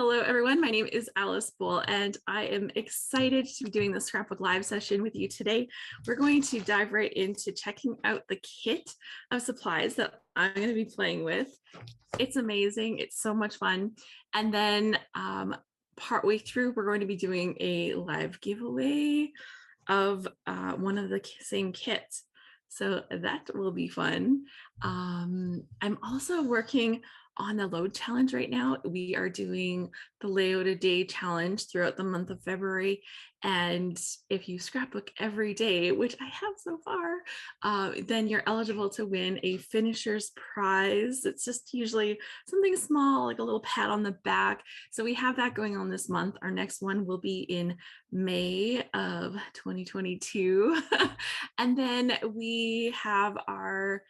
Hello, everyone. My name is Alice Bull, and I am excited to be doing the Scrapbook live session with you today. We're going to dive right into checking out the kit of supplies that I'm going to be playing with. It's amazing. It's so much fun. And then partway through, we're going to be doing a live giveaway of one of the same kits. So that will be fun. I'm also working on the load challenge right now. We are doing the layout a day challenge throughout the month of February. And if you scrapbook every day, which I have so far, then you're eligible to win a finisher's prize. It's just usually something small, like a little pat on the back. So we have that going on this month. Our next one will be in May of 2022. And then we have our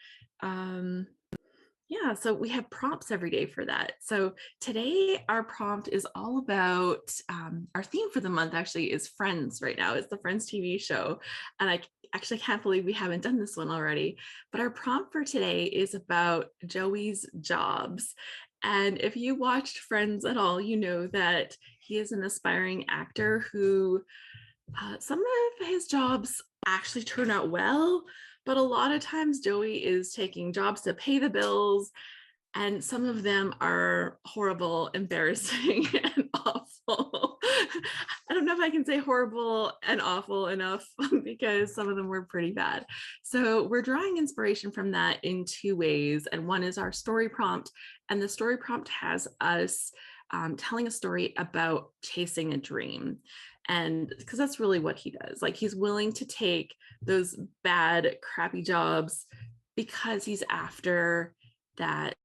so we have prompts every day for that. So today our prompt is all about our theme for the month actually is Friends right now. It's the Friends TV show. And I actually can't believe we haven't done this one already. But our prompt for today is about Joey's jobs. And if you watched Friends at all, you know that he is an aspiring actor who some of his jobs actually turn out well, but a lot of times Joey is taking jobs to pay the bills, and some of them are horrible, embarrassing, and awful. I don't know if I can say horrible and awful enough because some of them were pretty bad. So we're drawing inspiration from that in two ways. And one is our story prompt. And the story prompt has us telling a story about chasing a dream. And because that's really what he does. Like he's willing to take those bad, crappy jobs because he's after that,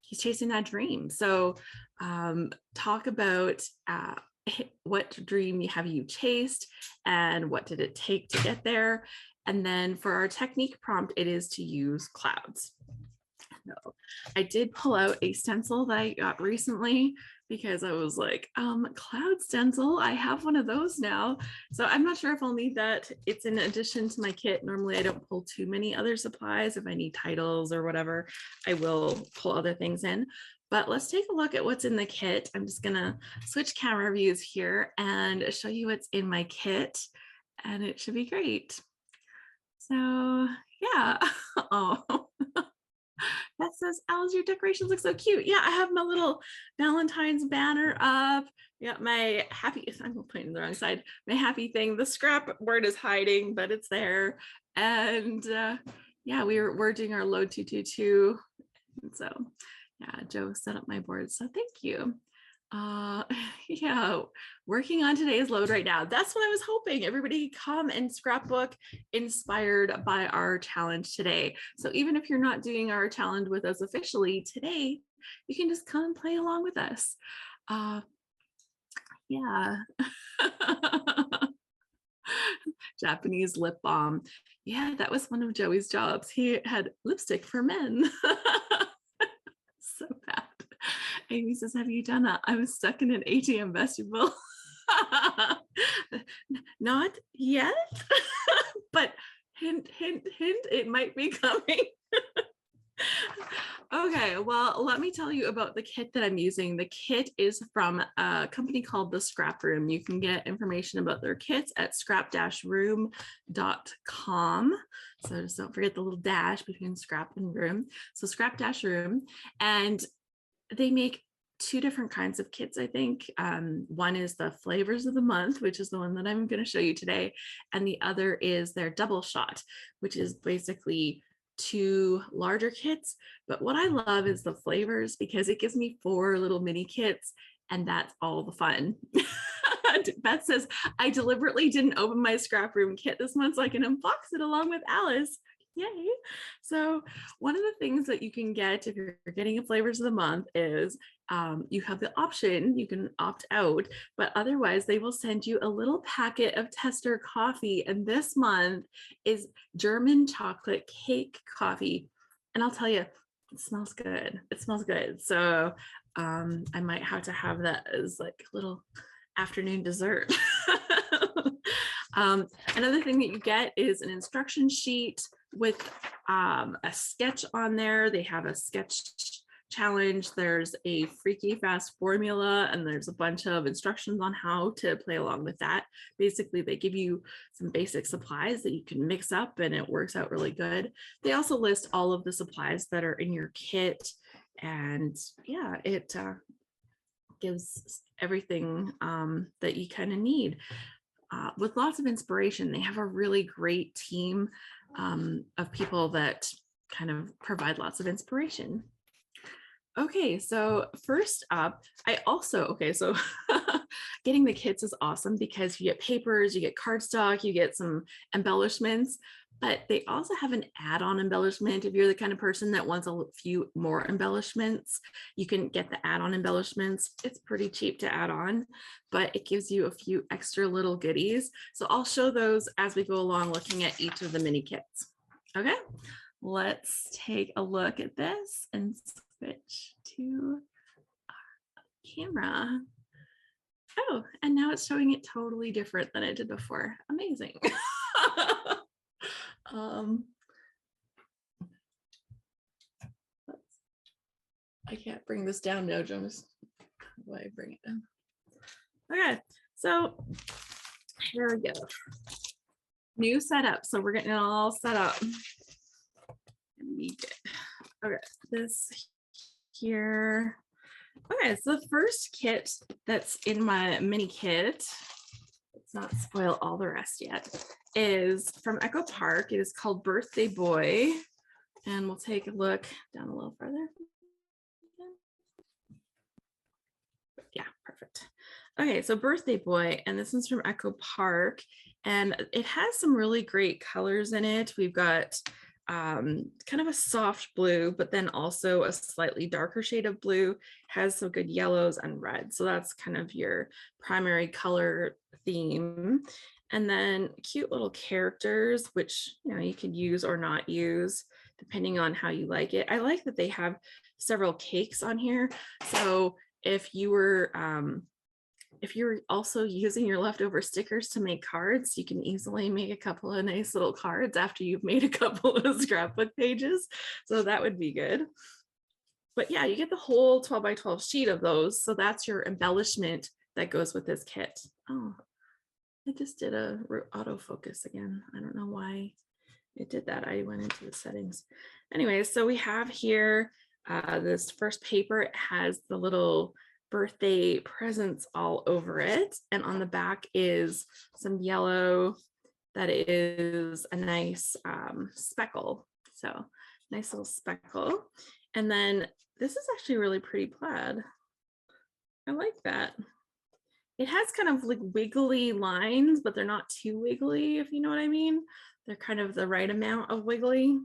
he's chasing that dream. So talk about what dream have you chased and what did it take to get there? And then for our technique prompt, it is to use clouds. So I did pull out a stencil that I got recently because I was like, cloud stencil, I have one of those now. So I'm not sure if I'll need that. It's in addition to my kit. Normally I don't pull too many other supplies. If I need titles or whatever, I will pull other things in. But let's take a look at what's in the kit. I'm just gonna switch camera views here and show you what's in my kit, and it should be great. So yeah, oh. That says, Alice, your decorations look so cute. Yeah, I have my little Valentine's banner up. Yeah, my happy, I'm pointing the wrong side. My happy thing, the scrap word is hiding, but it's there. And yeah, we're doing our load 222. And so yeah, Joe set up my board. So thank you. Yeah, working on today's load right now. That's what I was hoping. Everybody come and scrapbook inspired by our challenge today. So even if you're not doing our challenge with us officially today, you can just come and play along with us. Yeah. Japanese lip balm. Yeah, that was one of Joey's jobs. He had lipstick for men. So bad. Amy says, have you done that? I was stuck in an ATM vestibule. Not yet, but hint, hint, hint, it might be coming. Okay, well, let me tell you about the kit that I'm using. The kit is from a company called the ScrapRoom. You can get information about their kits at scrap-room.com. So just don't forget the little dash between scrap and room. So scrap-room, and they make two different kinds of kits, I think. One is the flavors of the month, which is the one that I'm going to show you today. And the other is their double shot, which is basically two larger kits. But what I love is the flavors because it gives me 4 little mini kits, and that's all the fun. Beth says, I deliberately didn't open my scrap room kit this month so I can unbox it along with Alice. Yay. So one of the things that you can get if you're getting a flavors of the month is you have the option, you can opt out, but otherwise they will send you a little packet of tester coffee. And this month is German chocolate cake coffee. And I'll tell you, it smells good. It smells good. So I might have to have that as like a little afternoon dessert. Another thing that you get is an instruction sheet with a sketch on there. They have a sketch challenge. There's a freaky fast formula, and there's a bunch of instructions on how to play along with that. Basically, they give you some basic supplies that you can mix up, and it works out really good. They also list all of the supplies that are in your kit, and yeah, it gives everything that you kind of need. With lots of inspiration. They have a really great team of people that kind of provide lots of inspiration. Okay, so first up, so getting the kits is awesome because you get papers, you get cardstock, you get some embellishments, but they also have an add-on embellishment. If you're the kind of person that wants a few more embellishments, you can get the add-on embellishments. It's pretty cheap to add on, but it gives you a few extra little goodies. So I'll show those as we go along, looking at each of the mini kits. Okay, let's take a look at this and switch to our camera. Oh, and now it's showing it totally different than it did before. Amazing. I can't bring this down now, Jonas. How do I bring it down? Okay, so here we go. New setup. So we're getting it all set up. Okay, this here. Okay, so the first kit that's in my mini kit, let's not spoil all the rest yet, is from Echo Park. It is called Birthday Boy. And we'll take a look down a little further. Yeah, perfect. Okay, so Birthday Boy, and this one's from Echo Park, and it has some really great colors in it. We've got kind of a soft blue, but then also a slightly darker shade of blue, has some good yellows and reds. So that's kind of your primary color theme. And then cute little characters, which you could use or not use depending on how you like it. I like that they have several cakes on here. So if you were also using your leftover stickers to make cards, you can easily make a couple of nice little cards after you've made a couple of scrapbook pages. So that would be good. But yeah, you get the whole 12 by 12 sheet of those. So that's your embellishment that goes with this kit. Oh, I just did a autofocus again. I don't know why it did that. I went into the settings. Anyway, so we have here this first paper. It has the little birthday presents all over it, and on the back is some yellow that is a nice speckle, so nice little speckle. And then this is actually really pretty plaid. I like that. It has kind of like wiggly lines, but they're not too wiggly, if you know what I mean. They're kind of the right amount of wiggly.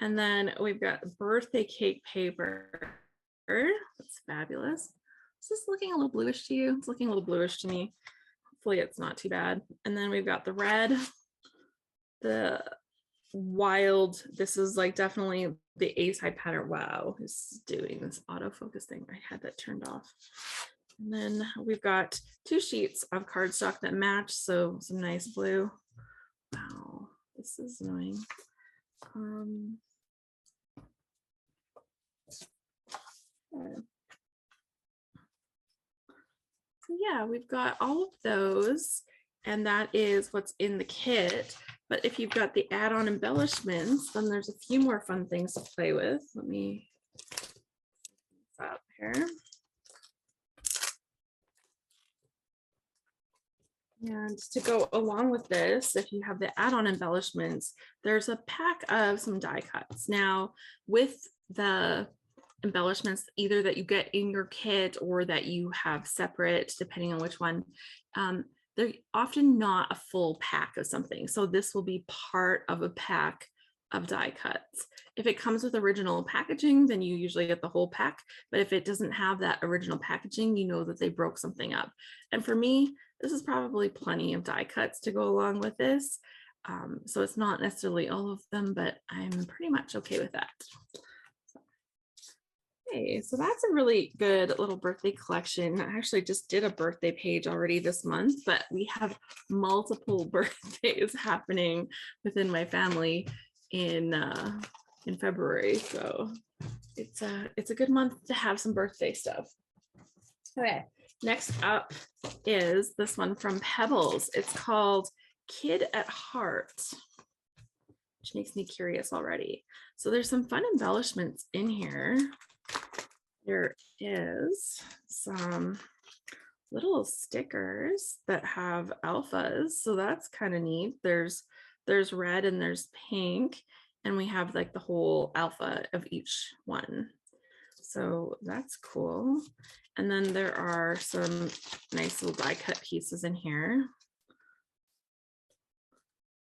And then we've got birthday cake paper. That's fabulous. Is this looking a little bluish to you? It's looking a little bluish to me. Hopefully it's not too bad. And then we've got the red, the wild, this is like definitely the A-side pattern. Wow, it's doing this autofocus thing. I had that turned off. And then we've got 2 sheets of cardstock that match, so some nice blue. Wow, this is annoying. So yeah, we've got all of those, and that is what's in the kit. But if you've got the add-on embellishments, then there's a few more fun things to play with. Let me stop here. And to go along with this, if you have the add-on embellishments, there's a pack of some die cuts. Now, with the embellishments, either that you get in your kit or that you have separate, depending on which one, they're often not a full pack of something. So this will be part of a pack of die cuts. If it comes with original packaging, then you usually get the whole pack. But if it doesn't have that original packaging, you know that they broke something up. And for me, this is probably plenty of die cuts to go along with this. So it's not necessarily all of them, but I'm pretty much okay with that. Okay, so that's a really good little birthday collection. I actually just did a birthday page already this month, but we have multiple birthdays happening within my family in in February. So it's a good month to have some birthday stuff. Okay, next up is this one from Pebbles. It's called Kid at Heart, which makes me curious already. So there's some fun embellishments in here. There is some little stickers that have alphas, so that's kind of neat. There's red and there's pink, and we have like the whole alpha of each one, so that's cool. And then there are some nice little die cut pieces in here.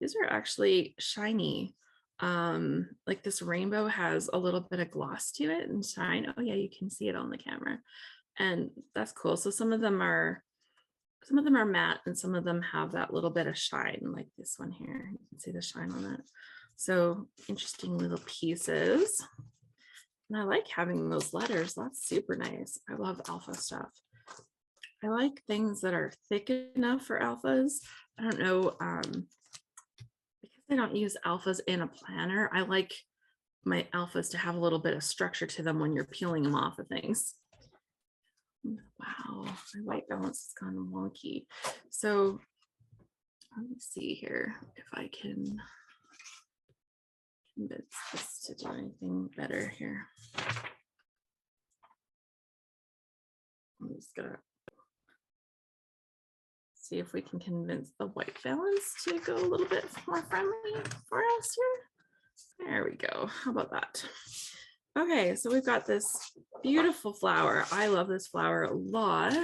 These are actually shiny. Like this rainbow has a little bit of gloss to it and shine. Oh yeah, you can see it on the camera, and that's cool. So some of them are matte and some of them have that little bit of shine, like this one here. You can see the shine on that. So interesting little pieces. And I like having those letters. That's super nice. I love alpha stuff. I like things that are thick enough for alphas. I don't know, because I don't use alphas in a planner, I like my alphas to have a little bit of structure to them when you're peeling them off of things. Wow, my white balance has gone wonky. So let me see here if I can convince this to do anything better here. I'm just gonna see if we can convince the white balance to go a little bit more friendly for us here. There we go. How about that? Okay, so we've got this beautiful flower. I love this flower a lot.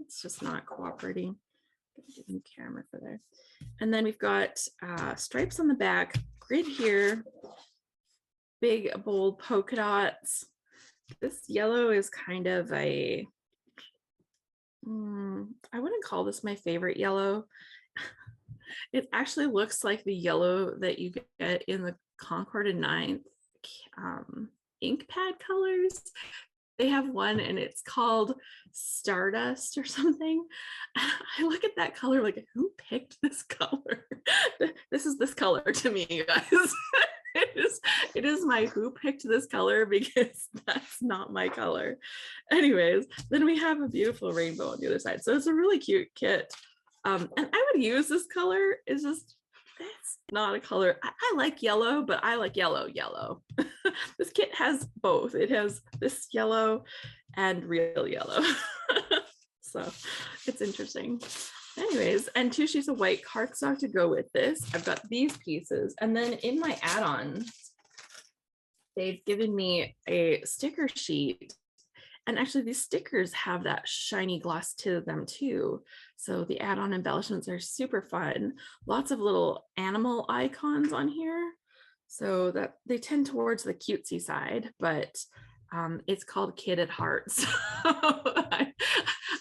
It's just not cooperating. Give me camera for there. And then we've got stripes on the back, grid here, big bold polka dots. This yellow is kind of a, I wouldn't call this my favorite yellow. It actually looks like the yellow that you get in the Concord and Ninth ink pad colors. They have one and it's called Stardust or something. I look at that color like, who picked this color? This is this color to me, you guys. It is my who picked this color, because that's not my color. Anyways, then we have a beautiful rainbow on the other side. So it's a really cute kit. And I would use this color. It's just, it's not a color. I like yellow, but I like yellow. This kit has both. It has this yellow and real yellow. So it's interesting. Anyways, and 2 sheets of white cardstock to go with this. I've got these pieces. And then in my add-on, they've given me a sticker sheet. And actually these stickers have that shiny gloss to them too. So the add-on embellishments are super fun. Lots of little animal icons on here. So that they tend towards the cutesy side, but it's called Kid at Heart. So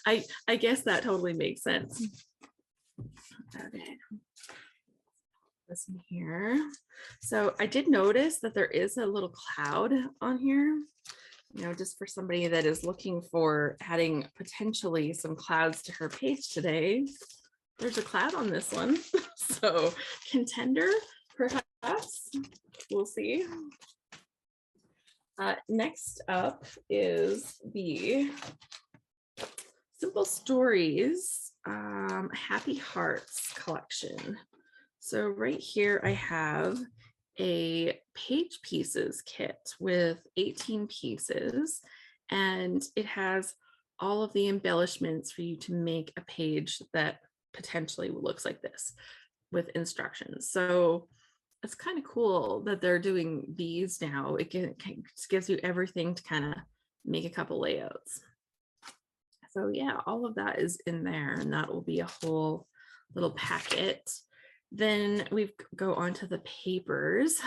I guess that totally makes sense. Okay. This in here. So I did notice that there is a little cloud on here, you know, just for somebody that is looking for adding potentially some clouds to her page today. There's a cloud on this one. So contender, perhaps. We'll see. Next up is the Simple Stories Happy Hearts collection. So right here I have a page pieces kit with 18 pieces, and it has all of the embellishments for you to make a page that potentially looks like this with instructions. So it's kind of cool that they're doing these now. It gives you everything to kind of make a couple layouts. So yeah, all of that is in there, and that will be a whole little packet. Then we go on to the papers,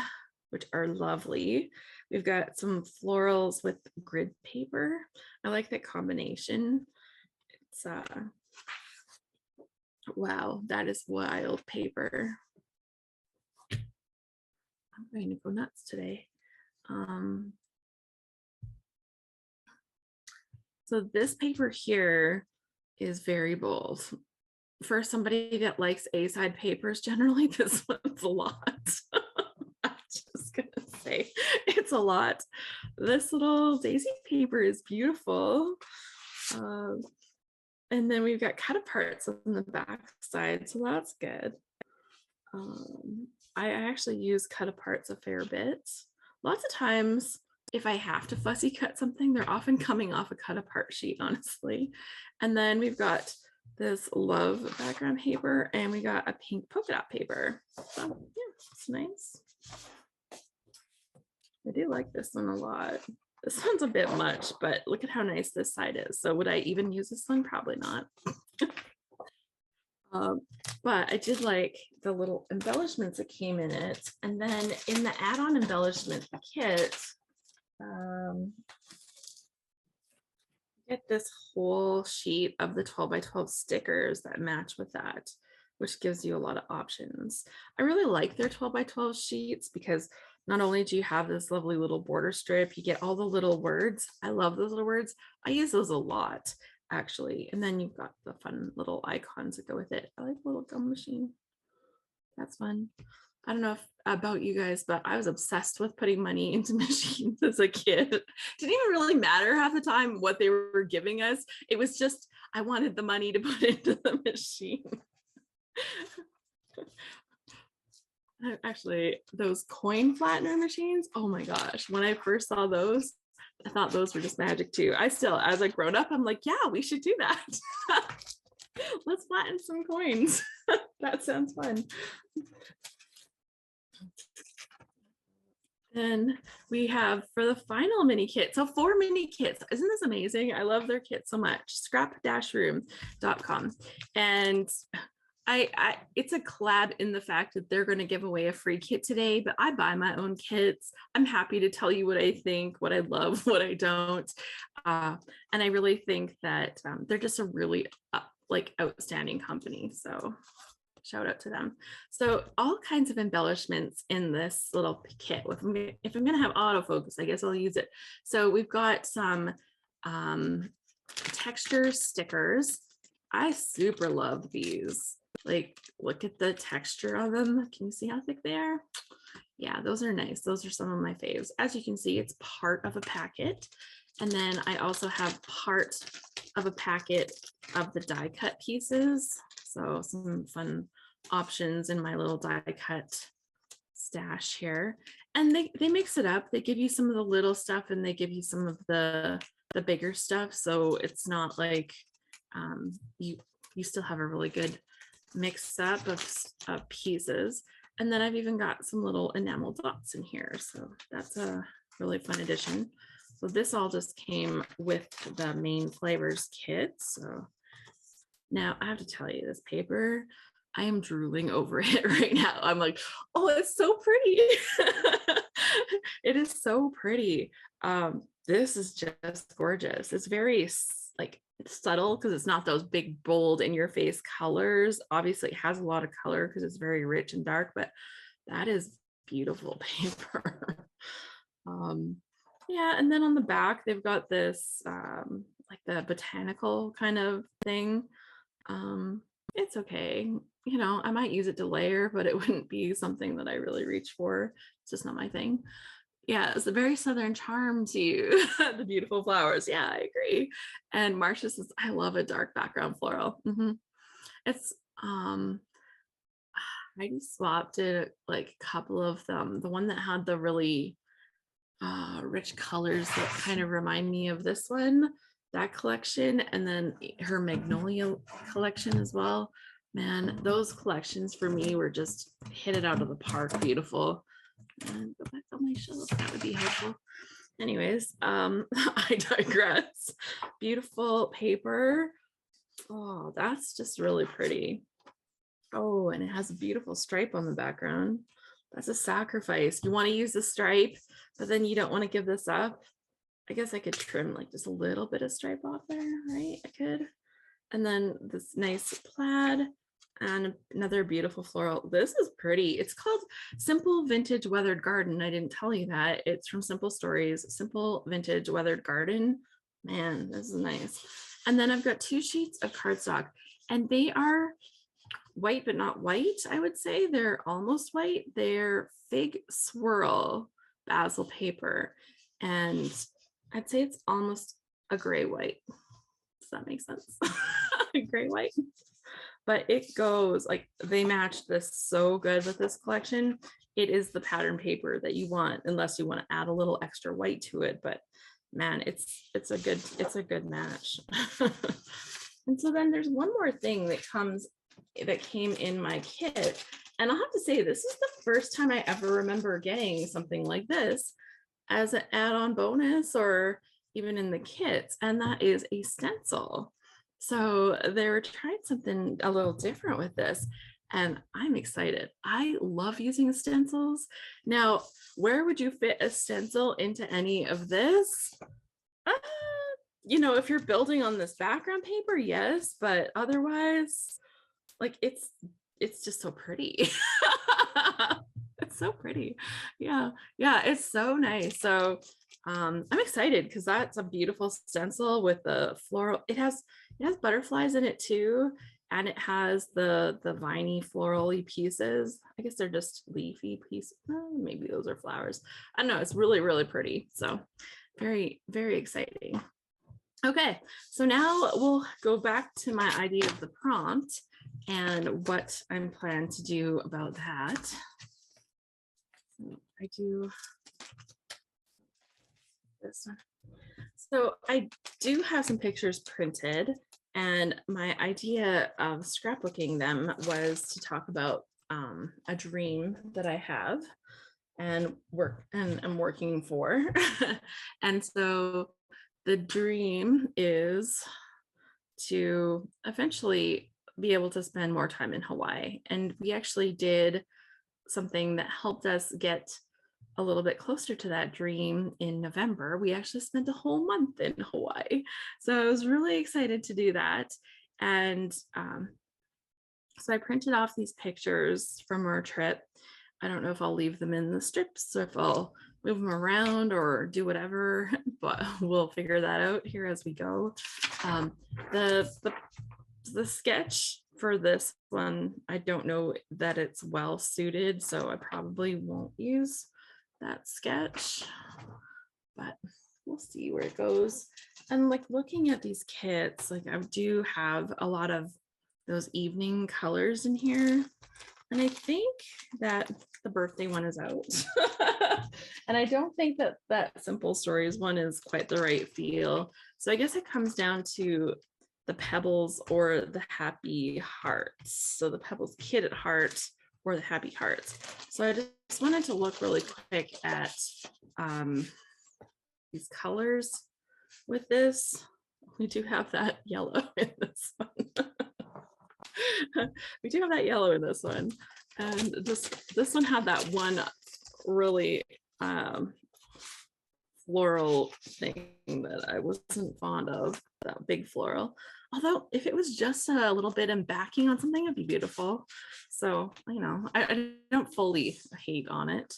which are lovely. We've got some florals with grid paper. I like that combination. It's wow, that is wild paper. I'm going to go nuts today. So this paper here is very bold. For somebody that likes A-side papers, generally this one's a lot. I'm just gonna say It's a lot. This little daisy paper is beautiful. And then we've got cut aparts on the back side, so that's good. I actually use cut aparts a fair bit. Lots of times, if I have to fussy cut something, they're often coming off a cut apart sheet, honestly. And then we've got this love background paper, and we got a pink polka dot paper. So yeah, it's nice. I do like this one a lot. This one's a bit much, but look at how nice this side is. So would I even use this one? Probably not. But I did like the little embellishments that came in it. And then in the add-on embellishment kit, get this whole sheet of the 12 by 12 stickers that match with that, which gives you a lot of options. I really like their 12 by 12 sheets because not only do you have this lovely little border strip, you get all the little words. I love those little words. I use those a lot, actually. And then you've got the fun little icons that go with it. I like the little gum machine. That's fun. I don't know about you guys, but I was obsessed with putting money into machines as a kid. Didn't even really matter half the time what they were giving us. It was just, I wanted the money to put into the machine. Actually, those coin flattener machines, oh my gosh, when I first saw those, I thought those were just magic too. I still, as a grown up, I'm like, yeah, we should do that. Let's flatten some coins. That sounds fun. Then we have for the final mini kit, so 4 mini kits. Isn't this amazing? I love their kit so much. Scrap-room.com. And it's a collab in the fact that they're going to give away a free kit today, but I buy my own kits. I'm happy to tell you what I think, what I love, what I don't. And I really think that they're just a really outstanding company. So shout out to them. So all kinds of embellishments in this little kit. If I'm going to have autofocus, I guess I'll use it. So we've got some texture stickers. I super love these. Like, look at the texture of them. Can you see how thick they are? Yeah, those are nice. Those are some of my faves. As you can see, it's part of a packet. And then I also have part of a packet of the die cut pieces. So some fun options in my little die cut stash here. And they mix it up. They give you some of the little stuff and they give you some of the bigger stuff. So it's not like you still have a really good mix up of pieces. And then I've even got some little enamel dots in here. So that's a really fun addition. So this all just came with the main flavors kit. So now I have to tell you, this paper, I am drooling over it right now. I'm like, oh, it's so pretty. It is so pretty. This is just gorgeous. It's very like subtle because it's not those big, bold, in your face colors. Obviously, it has a lot of color because it's very rich and dark, but that is beautiful paper. Yeah, and then on the back, they've got this like the botanical kind of thing. It's okay. You know, I might use it to layer, but it wouldn't be something that I really reach for. It's just not my thing. Yeah, it's a very Southern charm to you. The beautiful flowers. Yeah, I agree. And Marcia says, I love a dark background floral. It's I just swapped it like a couple of them. The one that had the really rich colors that kind of remind me of this one, that collection, and then her Magnolia collection as well. Man, those collections for me were just hit it out of the park. Beautiful. And go back on my shelf, that would be helpful. Anyways, I digress. Beautiful paper. Oh, that's just really pretty. Oh, and it has a beautiful stripe on the background. That's a sacrifice. You want to use the stripe, but then you don't want to give this up. I guess I could trim like just a little bit of stripe off there, right? I could. And then this nice plaid and another beautiful floral. This is pretty. It's called Simple Vintage Weathered Garden. I didn't tell you that. It's from Simple Stories, Simple Vintage Weathered Garden. Man, this is nice. And then I've got 2 sheets of cardstock, and they are white, but not white, I would say. They're almost white. They're Fig Swirl. basil paper, and I'd say it's almost a gray white. Does that make sense? Gray white. But it goes like, they match this so good with this collection. It is the pattern paper that you want, unless you want to add a little extra white to it. But man, it's a good match. And so then there's one more thing that came in my kit. And I'll have to say, this is the first time I ever remember getting something like this as an add-on bonus or even in the kits, and that is a stencil. So they were trying something a little different with this, and I'm excited. I love using stencils. Now, where would you fit a stencil into any of this? You know, if you're building on this background paper, yes, but otherwise, like, it's just so pretty. It's so pretty. Yeah, it's so nice. So I'm excited because that's a beautiful stencil with the floral. It has butterflies in it too, and it has the viney florally pieces. I guess they're just leafy pieces. Maybe those are flowers. I don't know. It's really, really pretty. So very, very exciting. Okay, so now we'll go back to my idea of the prompt and what I'm planning to do about that. I do this one. So I do have some pictures printed, and my idea of scrapbooking them was to talk about a dream that I have and I'm working for. And so the dream is to eventually be able to spend more time in Hawaii. And we actually did something that helped us get a little bit closer to that dream in November. We actually spent a whole month in Hawaii. So I was really excited to do that. And so I printed off these pictures from our trip. I don't know if I'll leave them in the strips or if I'll move them around or do whatever, but we'll figure that out here as we go. The sketch for this one, I don't know that it's well suited, so I probably won't use that sketch, but we'll see where it goes. And like looking at these kits, like I do have a lot of those evening colors in here. And I think that the birthday one is out. And I don't think that that Simple Stories one is quite the right feel. So I guess it comes down to the pebbles or the happy hearts. So the pebbles kit at heart or the happy hearts. So I just wanted to look really quick at these colors with this. We do have that yellow in this one. We do have that yellow in this one. And this one had that one really floral thing that I wasn't fond of, that big floral. Although if it was just a little bit in backing on something, it'd be beautiful. So, you know, I don't fully hate on it.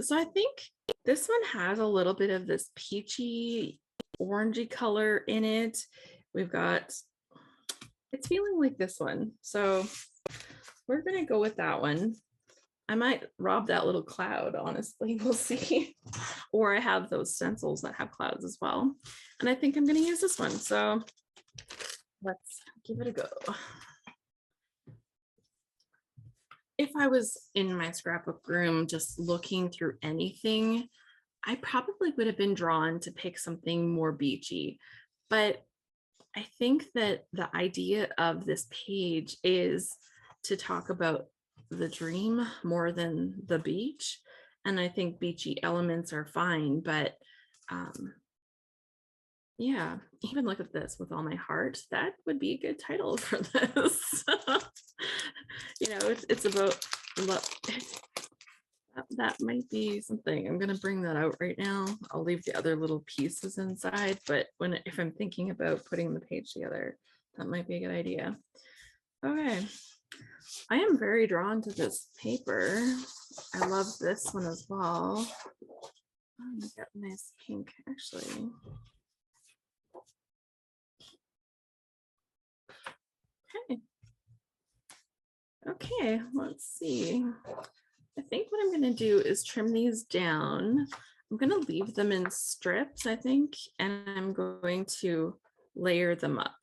So I think this one has a little bit of this peachy, orangey color in it. We've got, it's feeling like this one. So we're gonna go with that one. I might rob that little cloud, honestly, we'll see. Or I have those stencils that have clouds as well. And I think I'm gonna use this one. So let's give it a go. If I was in my scrapbook room just looking through anything, I probably would have been drawn to pick something more beachy. But I think that the idea of this page is to talk about the dream more than the beach. And I think beachy elements are fine, but yeah, even look at this with all my heart. That would be a good title for this. You know, it's about love. That might be something. I'm gonna bring that out right now. I'll leave the other little pieces inside, but if I'm thinking about putting the page together, that might be a good idea. Okay, I am very drawn to this paper. I love this one as well. Oh, I got a nice pink actually. Okay, let's see. I think what I'm going to do is trim these down. I'm going to leave them in strips, I think, and I'm going to layer them up.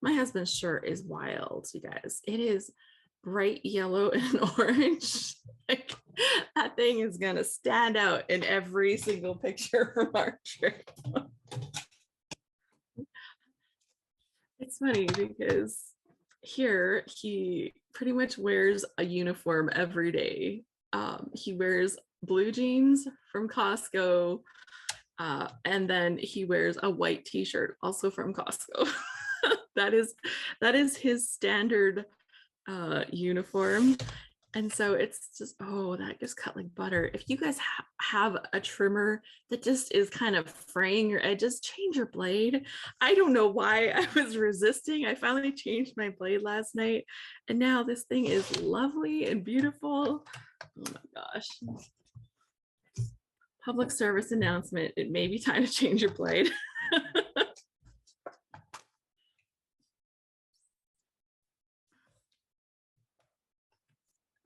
My husband's shirt is wild, you guys. It is bright yellow and orange. Like, that thing is going to stand out in every single picture from our trip. It's funny because here he pretty much wears a uniform every day. He wears blue jeans from Costco, and then he wears a white t-shirt also from Costco. that is his standard uniform. And so it's just, oh, that just cut like butter. If you guys have a trimmer that just is kind of fraying your edges, change your blade. I don't know why I was resisting. I finally changed my blade last night, and now this thing is lovely and beautiful. Oh my gosh. Public service announcement. It may be time to change your blade.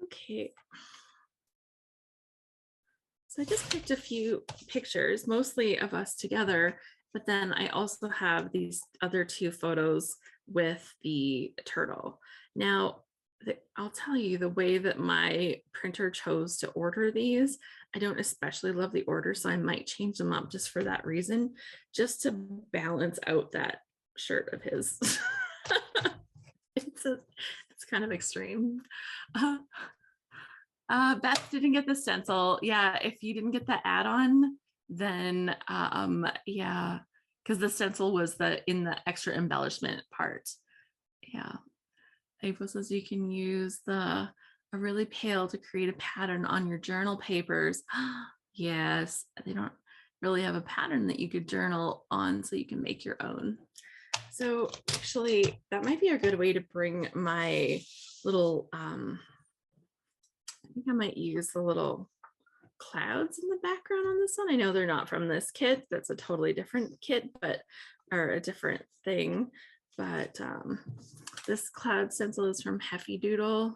Okay. So I just picked a few pictures, mostly of us together, but then I also have these other two photos with the turtle. Now, I'll tell you, the way that my printer chose to order these, I don't especially love the order, so I might change them up just for that reason, just to balance out that shirt of his. It's kind of extreme. Beth didn't get the stencil. Yeah, if you didn't get the add-on, then yeah, because the stencil was in the extra embellishment part. Yeah. April says you can use a really pale to create a pattern on your journal papers. Yes, they don't really have a pattern that you could journal on, so you can make your own. So actually, that might be a good way to bring my little I think I might use the little clouds in the background on this one. I know they're not from this kit. That's a totally different kit, or a different thing. But this cloud stencil is from Heffy Doodle.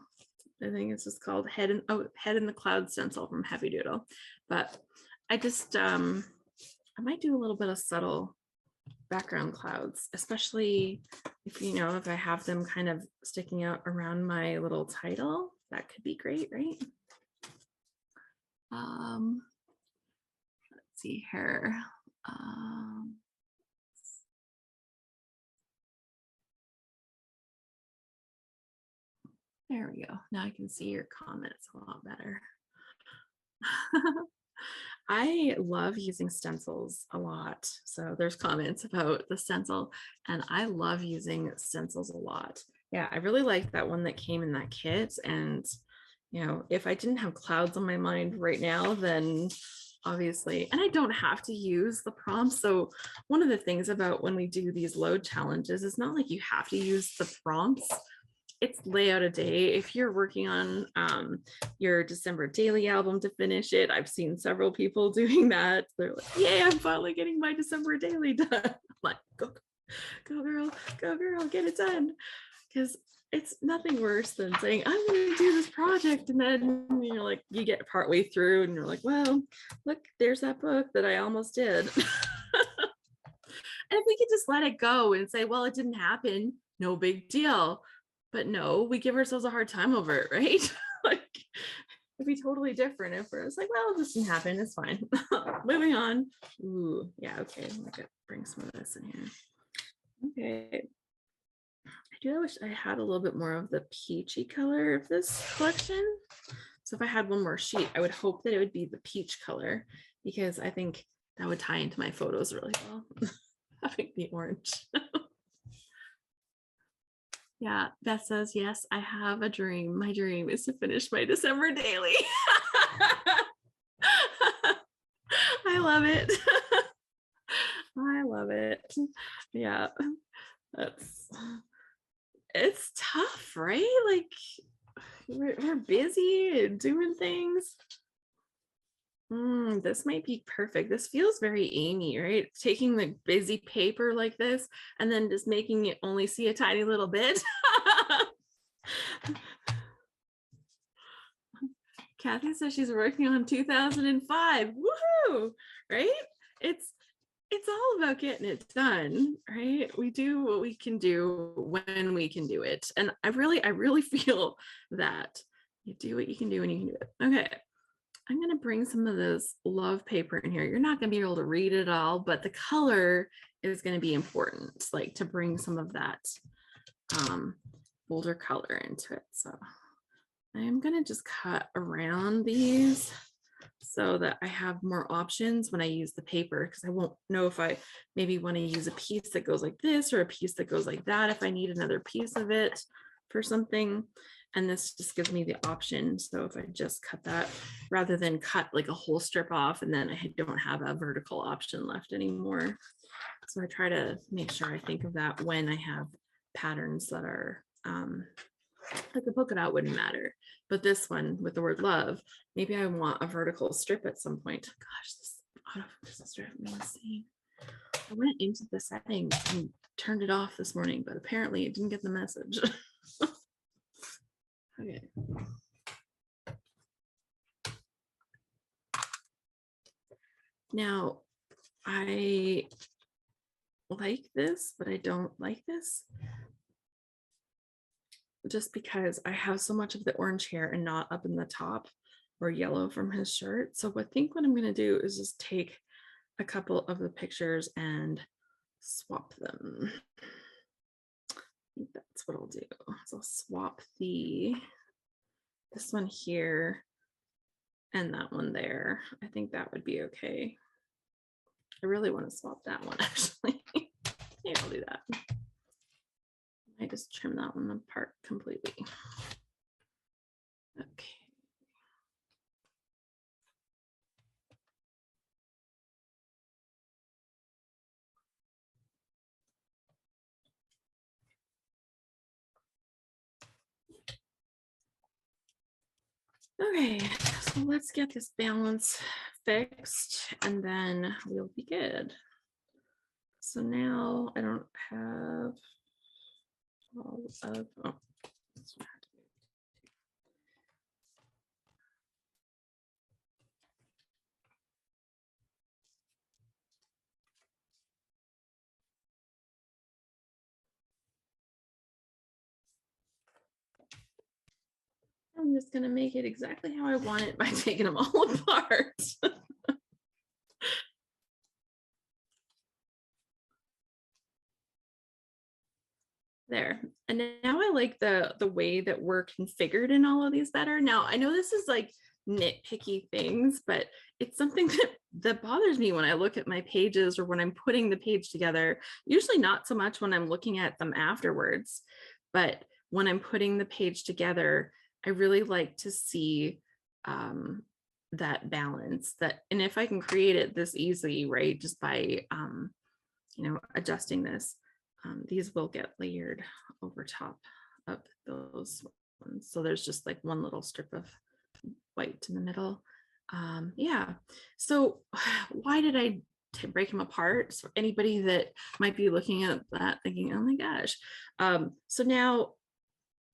I think it's just called Head in the Cloud stencil from Heffy Doodle. But I just, I might do a little bit of subtle background clouds, especially if I have them kind of sticking out around my little title. That could be great, right? Let's see here. There we go. Now I can see your comments a lot better. I love using stencils a lot. So there's comments about the stencil, and I love using stencils a lot. Yeah, I really like that one that came in that kit. And, if I didn't have clouds on my mind right now, then obviously, and I don't have to use the prompts. So one of the things about when we do these load challenges, it's not like you have to use the prompts. It's layout a day. If you're working on your December daily album to finish it, I've seen several people doing that. They're like, yay, I'm finally getting my December daily done. I'm like, go girl, get it done. Because it's nothing worse than saying, I'm going to do this project. And then you're like, you get partway through and you're like, well, look, there's that book that I almost did. And if we could just let it go and say, well, it didn't happen, no big deal. But no, we give ourselves a hard time over it, right? Like, it'd be totally different if we're just like, well, this didn't happen, it's fine. Moving on. Ooh, yeah, okay. I'm gonna bring some of this in here. Okay. I wish I had a little bit more of the peachy color of this collection. So if I had one more sheet, I would hope that it would be the peach color, because I think that would tie into my photos really well. Having the orange. Yeah, Beth says, yes, I have a dream. My dream is to finish my December daily. I love it. I love it. Yeah, it's tough, right? Like, we're busy and doing things. This might be perfect. This feels very Amy, right? Taking the busy paper like this and then just making it only see a tiny little bit. Kathy says she's working on 2005. Woohoo! Right? It's all about getting it done, right? We do what we can do when we can do it. And I really feel that you do what you can do when you can do it. Okay. I'm going to bring some of this love paper in here. You're not going to be able to read it all, but the color is going to be important, like to bring some of that bolder color into it. So I'm going to just cut around these so that I have more options when I use the paper, because I won't know if I maybe want to use a piece that goes like this or a piece that goes like that if I need another piece of it for something. And this just gives me the option. So if I just cut that rather than cut like a whole strip off, and then I don't have a vertical option left anymore. So I try to make sure I think of that when I have patterns that are like the polka dot wouldn't matter, but this one with the word love, maybe I want a vertical strip at some point. Gosh, this autofocus is driving me insane. I went into the setting and turned it off this morning, but apparently it didn't get the message. Okay. Now, I like this, but I don't like this. Just because I have so much of the orange hair and not up in the top or yellow from his shirt. So I think what I'm going to do is just take a couple of the pictures and swap them. I think that's what I'll do. So I'll swap this one here and that one there. I think that would be okay. I really want to swap that one actually. Maybe I'll do that. I just trim that one apart completely. Okay. Okay, so let's get this balance fixed and then we'll be good. So now I don't have all of, oh, that's what I have to do. I'm just going to make it exactly how I want it by taking them all apart. There. And now I like the way that we're configured in all of these better. Now, I know this is like nitpicky things, but it's something that bothers me when I look at my pages or when I'm putting the page together. Usually not so much when I'm looking at them afterwards, but when I'm putting the page together, I really like to see that balance, and if I can create it this easily, right, just by adjusting this, these will get layered over top of those ones. So there's just like one little strip of white in the middle. Yeah, so why did I break him apart? So anybody that might be looking at that thinking, oh my gosh. So now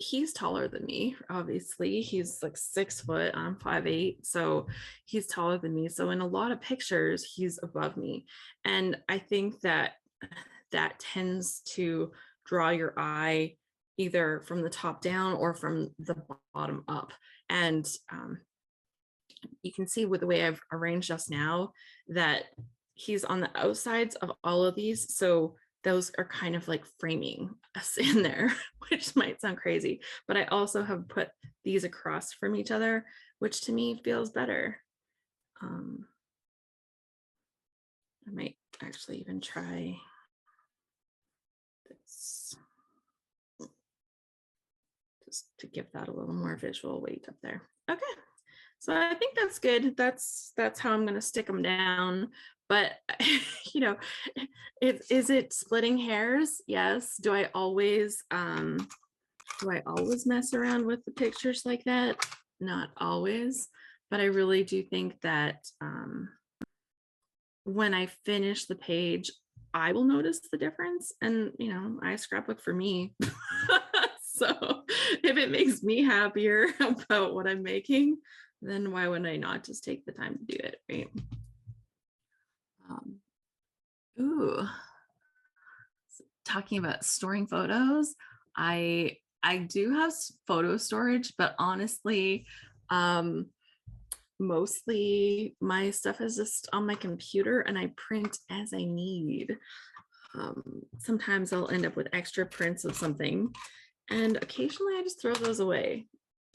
he's taller than me, obviously. He's like 6 foot, I'm 5'8", so he's taller than me. So in a lot of pictures, he's above me. And I think that tends to draw your eye either from the top down or from the bottom up. And you can see with the way I've arranged just now that he's on the outsides of all of these. So those are kind of like framing us in there, which might sound crazy, but I also have put these across from each other, which to me feels better. I might actually even try this just to give that a little more visual weight up there. Okay, so I think that's good. That's how I'm going to stick them down. But is it splitting hairs? Yes. Do I always mess around with the pictures like that? Not always, but I really do think that when I finish the page, I will notice the difference. And I scrapbook for me. So if it makes me happier about what I'm making, then why would I not just take the time to do it, right? Ooh, talking about storing photos, I do have photo storage, but honestly, mostly my stuff is just on my computer and I print as I need. Sometimes I'll end up with extra prints of something, and occasionally I just throw those away.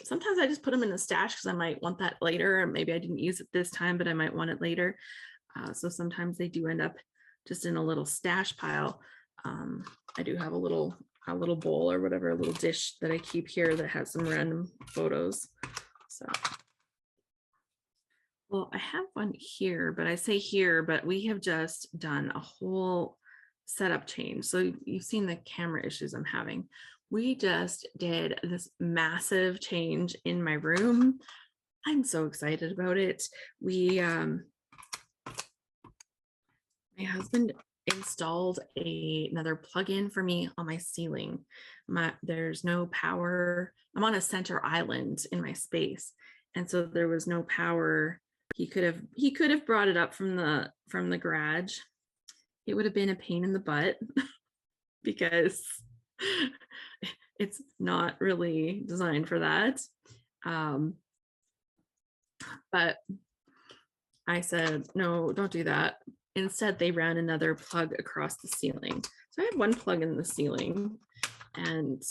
Sometimes I just put them in the stash because I might want that later, or maybe I didn't use it this time, but I might want it later. So sometimes they do end up just in a little stash pile. I do have a little bowl or whatever, a little dish that I keep here that has some random photos. So, well, I have one here, but I say here, but we have just done a whole setup change. So you've seen the camera issues I'm having. We just did this massive change in my room. I'm so excited about it. My husband installed another plug-in for me on my ceiling. There's no power. I'm on a center island in my space, and so there was no power. He could have brought it up from the garage. It would have been a pain in the butt because it's not really designed for that. But I said, no, don't do that. Instead, they ran another plug across the ceiling. So I had one plug in the ceiling, and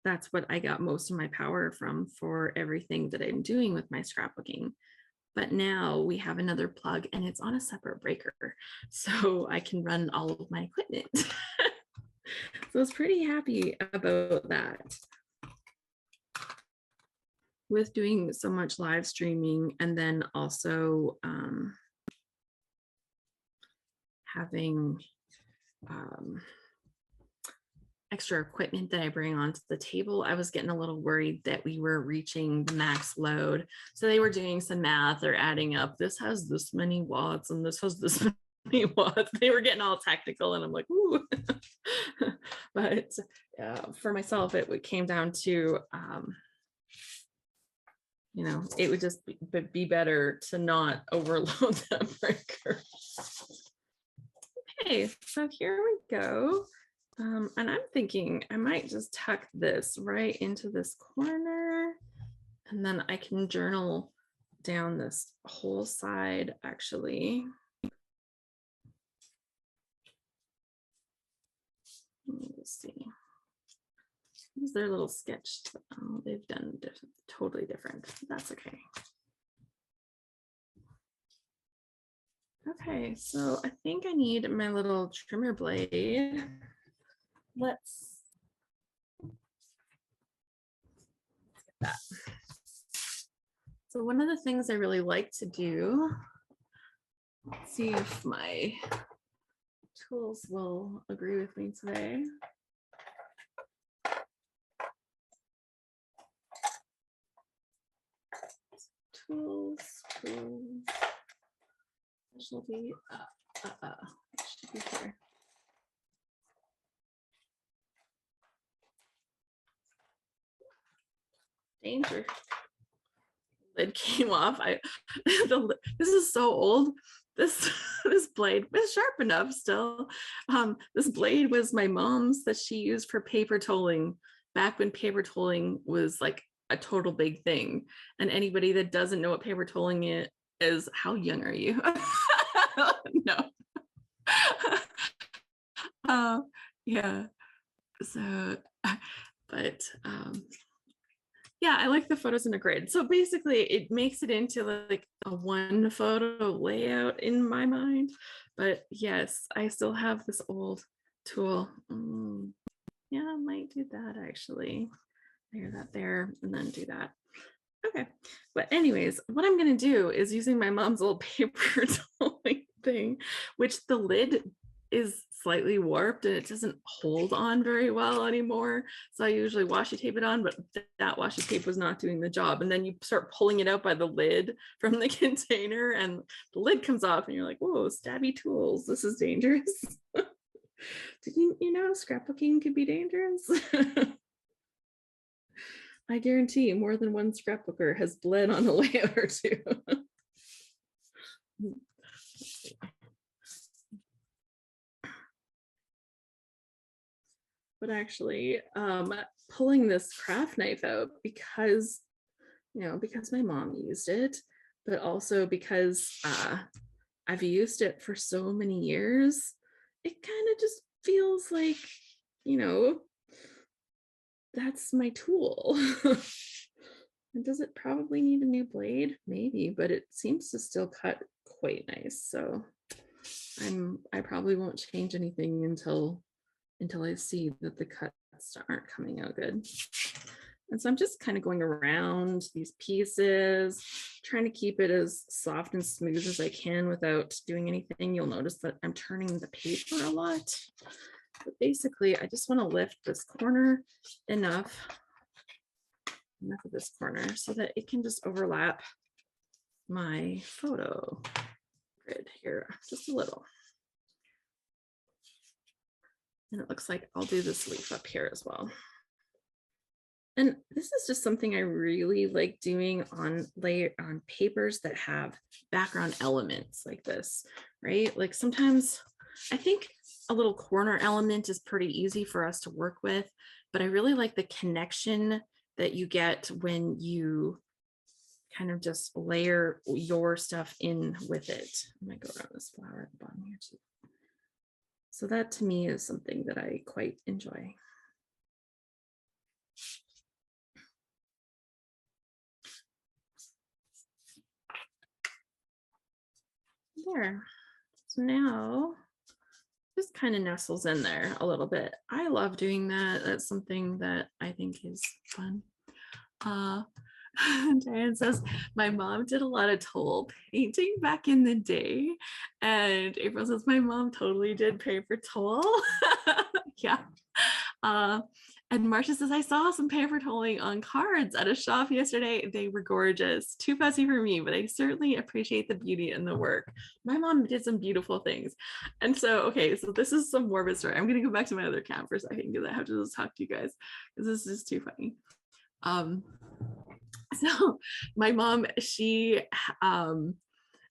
that's what I got most of my power from for everything that I'm doing with my scrapbooking. But now we have another plug and it's on a separate breaker, so I can run all of my equipment. So I was pretty happy about that. With doing so much live streaming, and then also having extra equipment that I bring onto the table, I was getting a little worried that we were reaching the max load. So they were doing some math or adding up, this has this many watts and this has this many watts. They were getting all technical, and I'm like, ooh. But for myself, it came down to it would just be better to not overload that breaker. Okay, so here we go. And I'm thinking I might just tuck this right into this corner, and then I can journal down this whole side actually. Let's see. Here's their little sketch. Oh, they've done totally different. That's okay. Okay, so I think I need my little trimmer blade. Let's get that. So one of the things I really like to do, let's see if my tools will agree with me today. Tools, specialty, should be here. Danger. Lid came off. This is so old. This blade is sharp enough still. This blade was my mom's that she used for paper tolling back when paper tolling was like a total big thing. And anybody that doesn't know what paper tolling is, how young are you? No. Yeah. So, but yeah, I like the photos in a grid. So basically it makes it into like a one photo layout in my mind. But yes, I still have this old tool. Yeah, I might do that actually. Layer that there and then do that. Okay, but anyways, what I'm gonna do is using my mom's old paper tolling thing, which the lid is slightly warped and it doesn't hold on very well anymore. So I usually washi tape it on, but that washi tape was not doing the job. And then you start pulling it out by the lid from the container and the lid comes off and you're like, whoa, stabby tools, this is dangerous. Did you know scrapbooking could be dangerous? I guarantee more than one scrapbooker has bled on a layout or two. But actually, pulling this craft knife out because, because my mom used it, but also because I've used it for so many years, it kind of just feels like, that's my tool. And does it probably need a new blade? Maybe, but it seems to still cut quite nice. So I probably won't change anything until I see that the cuts aren't coming out good. And so I'm just kind of going around these pieces, trying to keep it as soft and smooth as I can without doing anything. You'll notice that I'm turning the paper a lot. But basically, I just want to lift this corner enough of this corner so that it can just overlap my photo grid here just a little. And it looks like I'll do this leaf up here as well. And this is just something I really like doing on papers that have background elements like this, right? Like sometimes I think a little corner element is pretty easy for us to work with, but I really like the connection that you get when you kind of just layer your stuff in with it. I might go around this flower at the bottom here too. So that to me is something that I quite enjoy. There. So now just kind of nestles in there a little bit. I love doing that. That's something that I think is fun. Diane says, my mom did a lot of toll painting back in the day. And April says, my mom totally did paper toll. Yeah. And Marcia says, I saw some paper tolling on cards at a shop yesterday. They were gorgeous. Too fussy for me, but I certainly appreciate the beauty in the work. My mom did some beautiful things. And so, okay, so this is some morbid story. I'm going to go back to my other camp for a second because I have to just talk to you guys because this is too funny. So my mom, she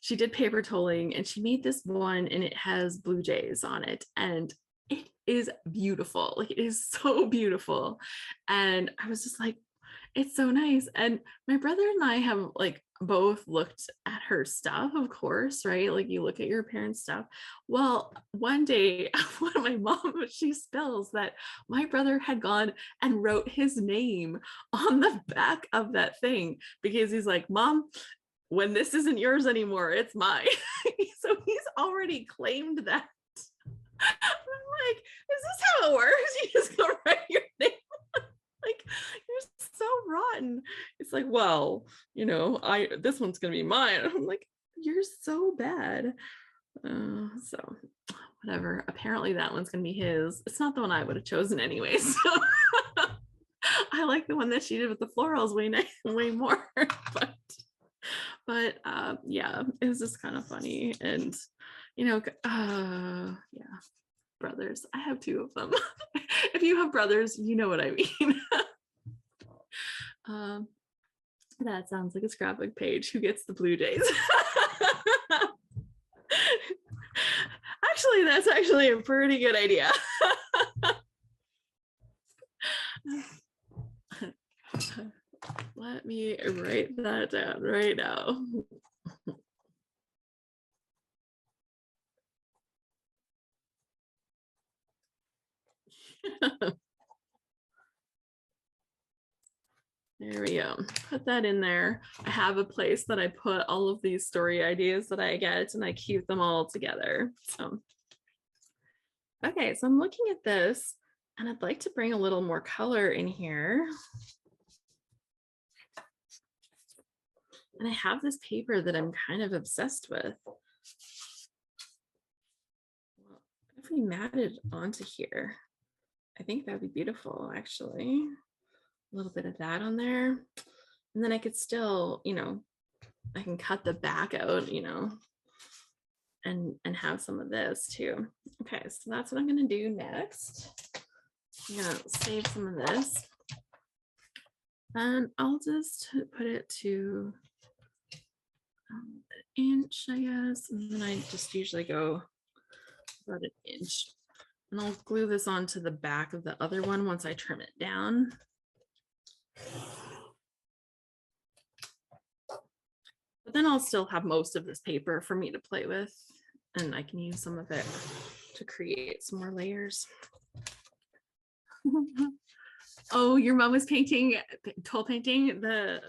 did paper tolling and she made this one and it has blue jays on it. And it is beautiful. Like it is so beautiful. And I was just like, it's so nice. And my brother and I have like both looked at her stuff, of course, right? Like you look at your parents' stuff. Well, one day, one of my mom, she spills that my brother had gone and wrote his name on the back of that thing because he's like, Mom, when this isn't yours anymore, it's mine. So he's already claimed that. I'm like, is this how it works? You just go write your name. Like, you're so rotten. It's like, well, this one's gonna be mine. I'm like, you're so bad. So whatever. Apparently that one's gonna be his. It's not the one I would have chosen anyway. So I like the one that she did with the florals way more. But yeah, it was just kind of funny. And yeah, brothers. I have two of them. If you have brothers, you know what I mean. That sounds like a scrapbook page. Who gets the blue jays? Actually, that's actually a pretty good idea. Let me write that down right now. There we go. Put that in there. I have a place that I put all of these story ideas that I get and I keep them all together. So, okay, so I'm looking at this and I'd like to bring a little more color in here. And I have this paper that I'm kind of obsessed with. Well, if we matted onto here, I think that'd be beautiful, actually. A little bit of that on there. And then I could still, I can cut the back out, and have some of this too. Okay, so that's what I'm gonna do next. I'm gonna save some of this. And I'll just put it to an inch, I guess. And then I just usually go about an inch. And I'll glue this onto the back of the other one once I trim it down. But then I'll still have most of this paper for me to play with, and I can use some of it to create some more layers. Oh, your mom was painting, toll painting. My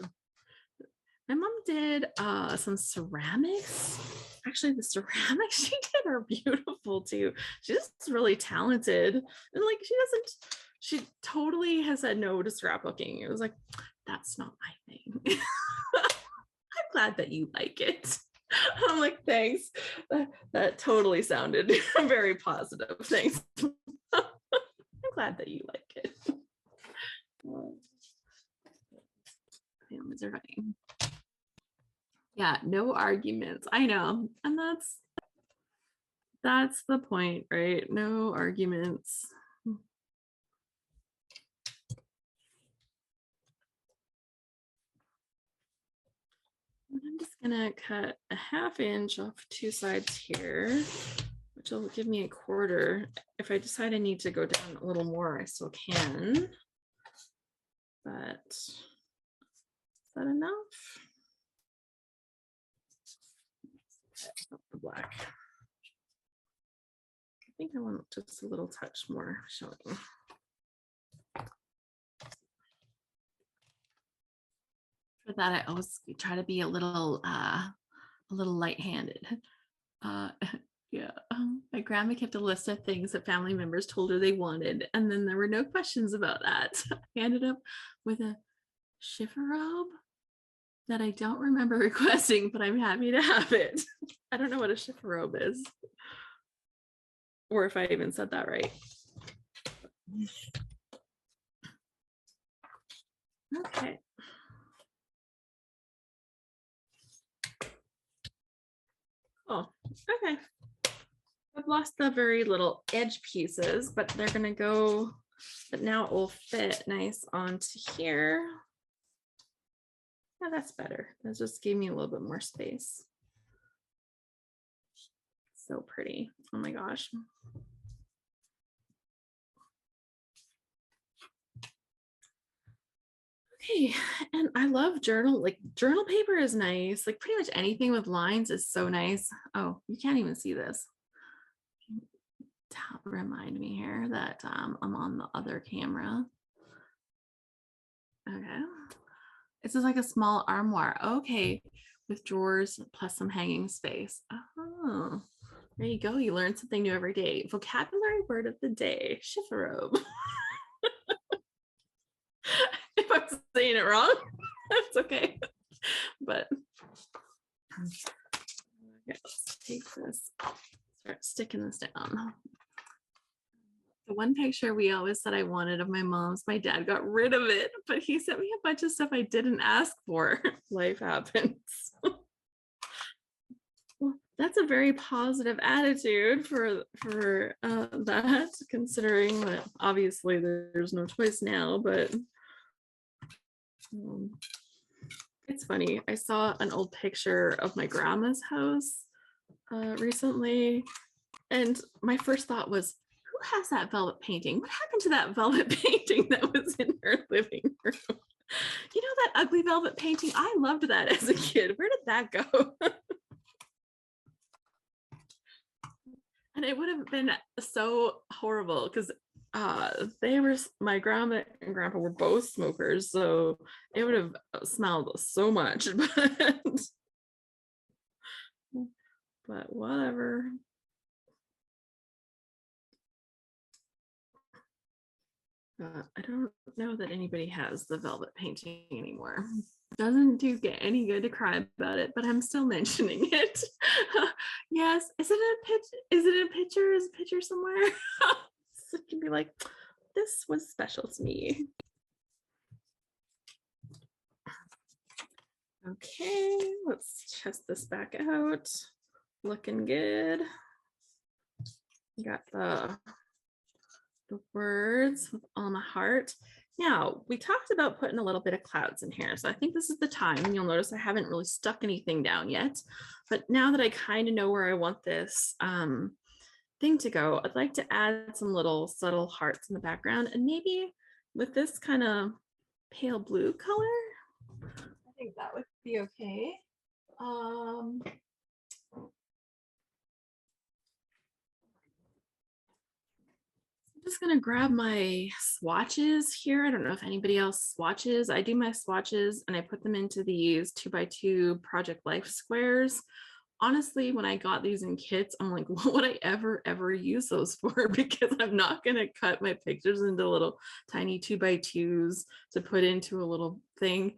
mom did some ceramics. Actually, the ceramics she did are beautiful too. She's really talented, and like she totally has said no to scrapbooking. It was like, that's not my thing. I'm glad that you like it. I'm like, thanks. That totally sounded very positive. Thanks. I'm glad that you like it. Families are funny. Yeah, no arguments. I know. And that's the point, right? No arguments. I'm just gonna cut a 1/2 inch off 2 sides here, which will give me a 1/4. If I decide I need to go down a little more, I still can. But is that enough? The black. I think I want just a little touch more showing. For that, I always try to be a little light-handed. Yeah, my grandma kept a list of things that family members told her they wanted, and then there were no questions about that. I ended up with a chifforobe that I don't remember requesting, but I'm happy to have it. I don't know what a chifforobe is, or if I even said that right. Okay. Oh, okay. I've lost the very little edge pieces, but they're gonna go, but now it will fit nice onto here. Yeah, that's better. That just gave me a little bit more space. So pretty. Oh my gosh. Okay, and I love journal, like journal paper is nice. Like pretty much anything with lines is so nice. Oh, you can't even see this. Remind me here that I'm on the other camera. Okay. This is like a small armoire. Okay, with drawers plus some hanging space. Oh, there you go. You learn something new every day. Vocabulary word of the day, chifforobe. If I'm saying it wrong, that's okay. But okay, let's take this, start sticking this down. The one picture we always said I wanted of my mom's, my dad got rid of it, but he sent me a bunch of stuff I didn't ask for. Life happens. Well, that's a very positive attitude for that, considering that obviously there's no choice now, but it's funny. I saw an old picture of my grandma's house recently, and my first thought was, who has that velvet painting? What happened to that velvet painting that was in her living room? You know that ugly velvet painting? I loved that as a kid. Where did that go? And it would have been so horrible because my grandma and grandpa were both smokers, so it would have smelled so much. But whatever. I don't know that anybody has the velvet painting anymore. Doesn't do get any good to cry about it, but I'm still mentioning it. Yes, is it a picture? Is it a picture? Is a picture somewhere? So it can be like, this was special to me. Okay, let's test this back out. Looking good. Got the words with all my heart. Now, we talked about putting a little bit of clouds in here. So I think this is the time, and you'll notice I haven't really stuck anything down yet. But now that I kind of know where I want this thing to go, I'd like to add some little subtle hearts in the background, and maybe with this kind of pale blue color. I think that would be okay. I'm just gonna grab my swatches here. I don't know if anybody else swatches. I do my swatches and I put them into these 2x2 Project Life squares. Honestly, when I got these in kits, I'm like, what would I ever use those for? Because I'm not gonna cut my pictures into little tiny 2x2s to put into a little thing.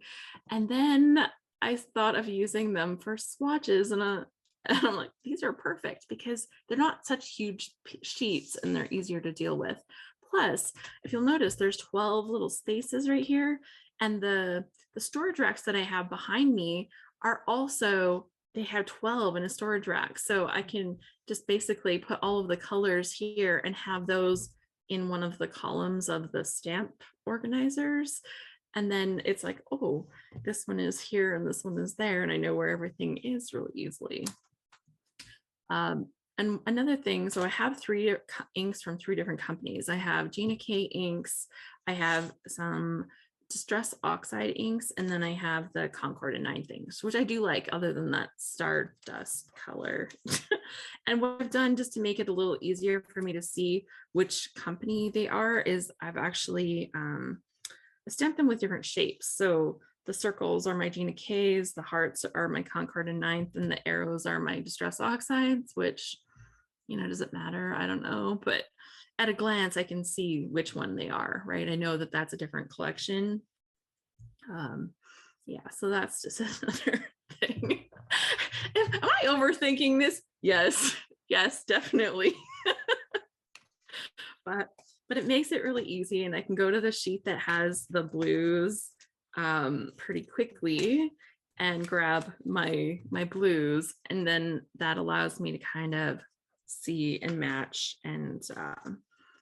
And then I thought of using them for swatches, and I'm like, these are perfect because they're not such huge sheets and they're easier to deal with. Plus, if you'll notice, there's 12 little spaces right here. And the storage racks that I have behind me are also, they have 12 in a storage rack. So I can just basically put all of the colors here and have those in one of the columns of the stamp organizers. And then it's like, oh, this one is here and this one is there. And I know where everything is really easily. And another thing, so I have 3 inks from 3 different companies. I have Gina K inks, I have some Distress Oxide inks, and then I have the Concord and 9 things, which I do like other than that Stardust color. And what I've done just to make it a little easier for me to see which company they are is I've actually stamped them with different shapes. So the circles are my Gina K's, the hearts are my Concord and 9th, and the arrows are my Distress Oxides, which, you know, does it matter? I don't know. But at a glance, I can see which one they are, right? I know that that's a different collection. Yeah, so that's just another thing. Am I overthinking this? Yes, yes, definitely. But it makes it really easy, and I can go to the sheet that has the blues pretty quickly and grab my blues, and then that allows me to kind of see and match and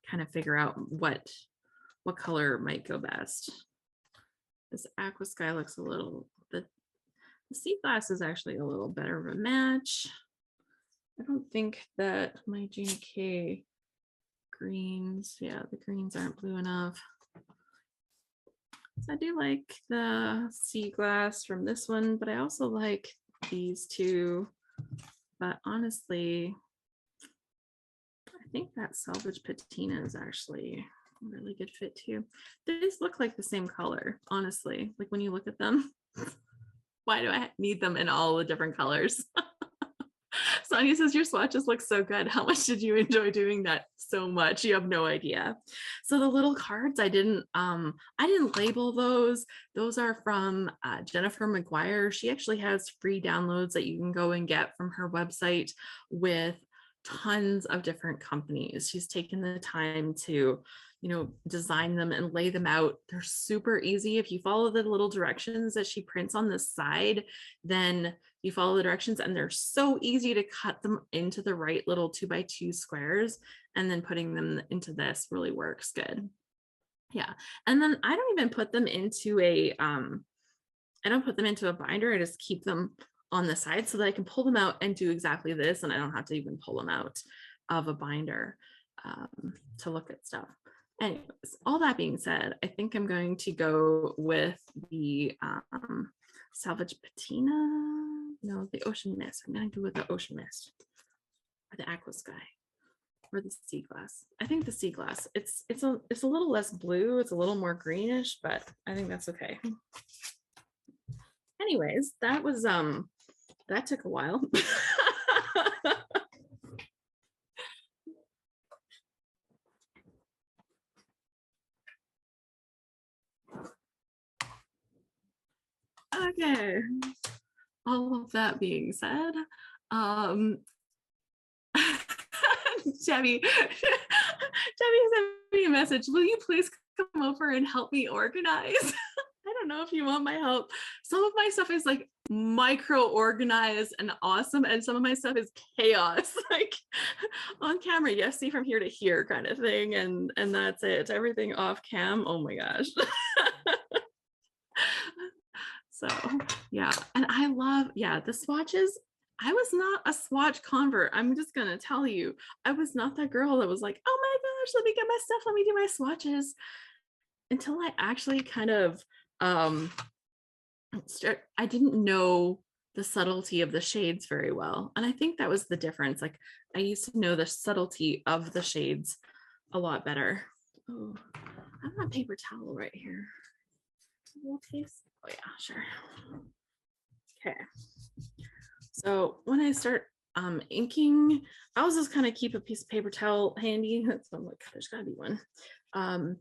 kind of figure out what color might go best. This aqua sky looks a little, the sea glass is actually a little better of a match. I don't think that my Gina K greens, yeah, the greens aren't blue enough. I do like the sea glass from this one, but I also like these 2. But honestly, I think that Salvage Patina is actually a really good fit too. These look like the same color, honestly. Like when you look at them, why do I need them in all the different colors? Sonia says your swatches look so good. How much did you enjoy doing that? So much. You have no idea. So the little cards, I didn't label those. Those are from Jennifer McGuire. She actually has free downloads that you can go and get from her website with tons of different companies. She's taken the time to, you know, design them and lay them out. They're super easy. If you follow the little directions that she prints on the side, then you follow the directions, and they're so easy to cut them into the right little 2x2 squares, and then putting them into this really works good. Yeah. And then I don't even put them into a I don't put them into a binder. I just keep them on the side so that I can pull them out and do exactly this, and I don't have to even pull them out of a binder to look at stuff. Anyways, all that being said, I think I'm going to go with the Salvage Patina. No, the Ocean Mist. I'm going to go with the Ocean Mist or the Aqua Sky or the Sea Glass. I think the Sea Glass. It's a little less blue. It's a little more greenish, but I think that's okay. Anyways, that was that took a while. Okay, all of that being said, Debbie sent me a message. Will you please come over and help me organize? I don't know if you want my help. Some of my stuff is like micro organized and awesome, and some of my stuff is chaos. Like on camera, you see from here to here kind of thing, and that's it. Everything off cam, oh my gosh. So yeah, and I love, yeah, the swatches. I was not a swatch convert. I'm just gonna tell you, I was not that girl that was like, oh my gosh, let me get my stuff, let me do my swatches, until I actually kind of I didn't know the subtlety of the shades very well. And I think that was the difference. Like I used to know the subtlety of the shades a lot better. Oh, I've got a paper towel right here. We'll taste. Oh yeah, sure. Okay. So when I start inking, I always just kind of keep a piece of paper towel handy. So I'm like, there's gotta be one. And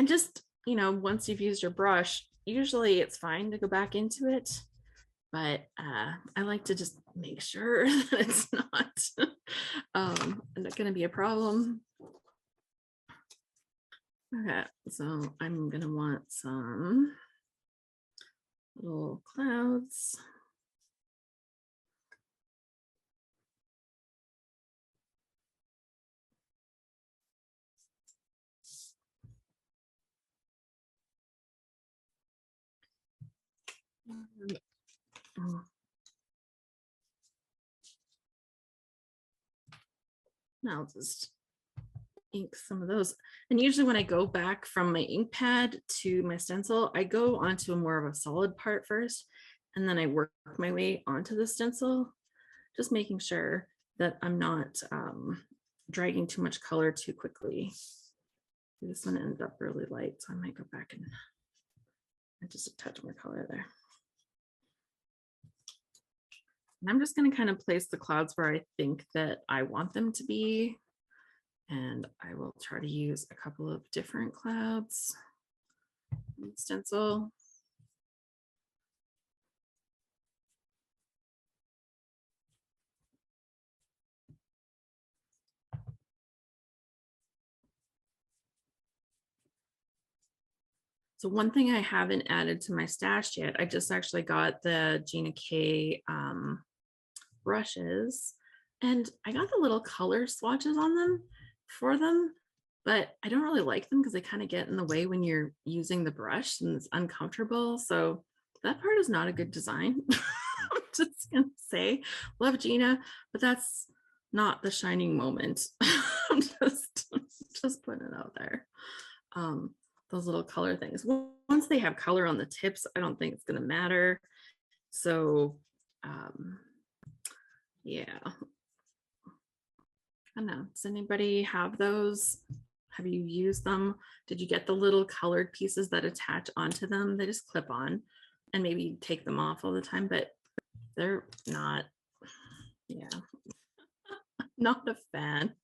just, you know, once you've used your brush, usually it's fine to go back into it, but I like to just make sure that it's not going to be a problem. Okay, so I'm going to want some little clouds. Now I'll just ink some of those. And usually when I go back from my ink pad to my stencil, I go onto a more of a solid part first, and then I work my way onto the stencil, just making sure that I'm not dragging too much color too quickly. This one ended up really light, so I might go back and just a touch more color there. And I'm just going to kind of place the clouds where I think that I want them to be. And I will try to use a couple of different clouds in stencil. So one thing I haven't added to my stash yet, I just actually got the Gina K brushes, and I got the little color swatches on them for them, but I don't really like them because they kind of get in the way when you're using the brush and it's uncomfortable. So that part is not a good design. I'm just gonna say, love Gina, but that's not the shining moment. I'm just putting it out there. Those little color things. Once they have color on the tips, I don't think it's gonna matter. So yeah. I don't know. Does anybody have those? Have you used them? Did you get the little colored pieces that attach onto them? They just clip on, and maybe take them off all the time, but they're not, yeah, not a fan.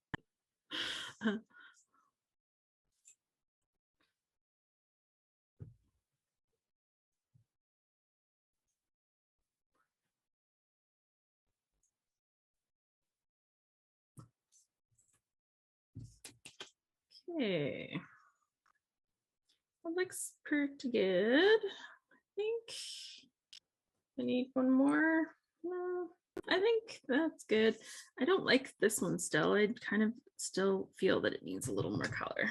Okay. That looks pretty good. I think I need one more. No, I think that's good. I don't like this one still. I kind of still feel that it needs a little more color.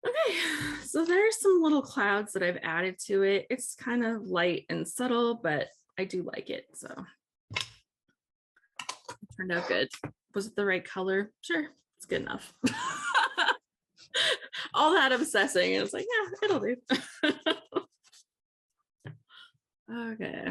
Okay, so there's some little clouds that I've added to it. It's kind of light and subtle, but I do like it. So it turned out good. Was it the right color? Sure, it's good enough. All that obsessing, it's like, yeah, it'll do. Okay.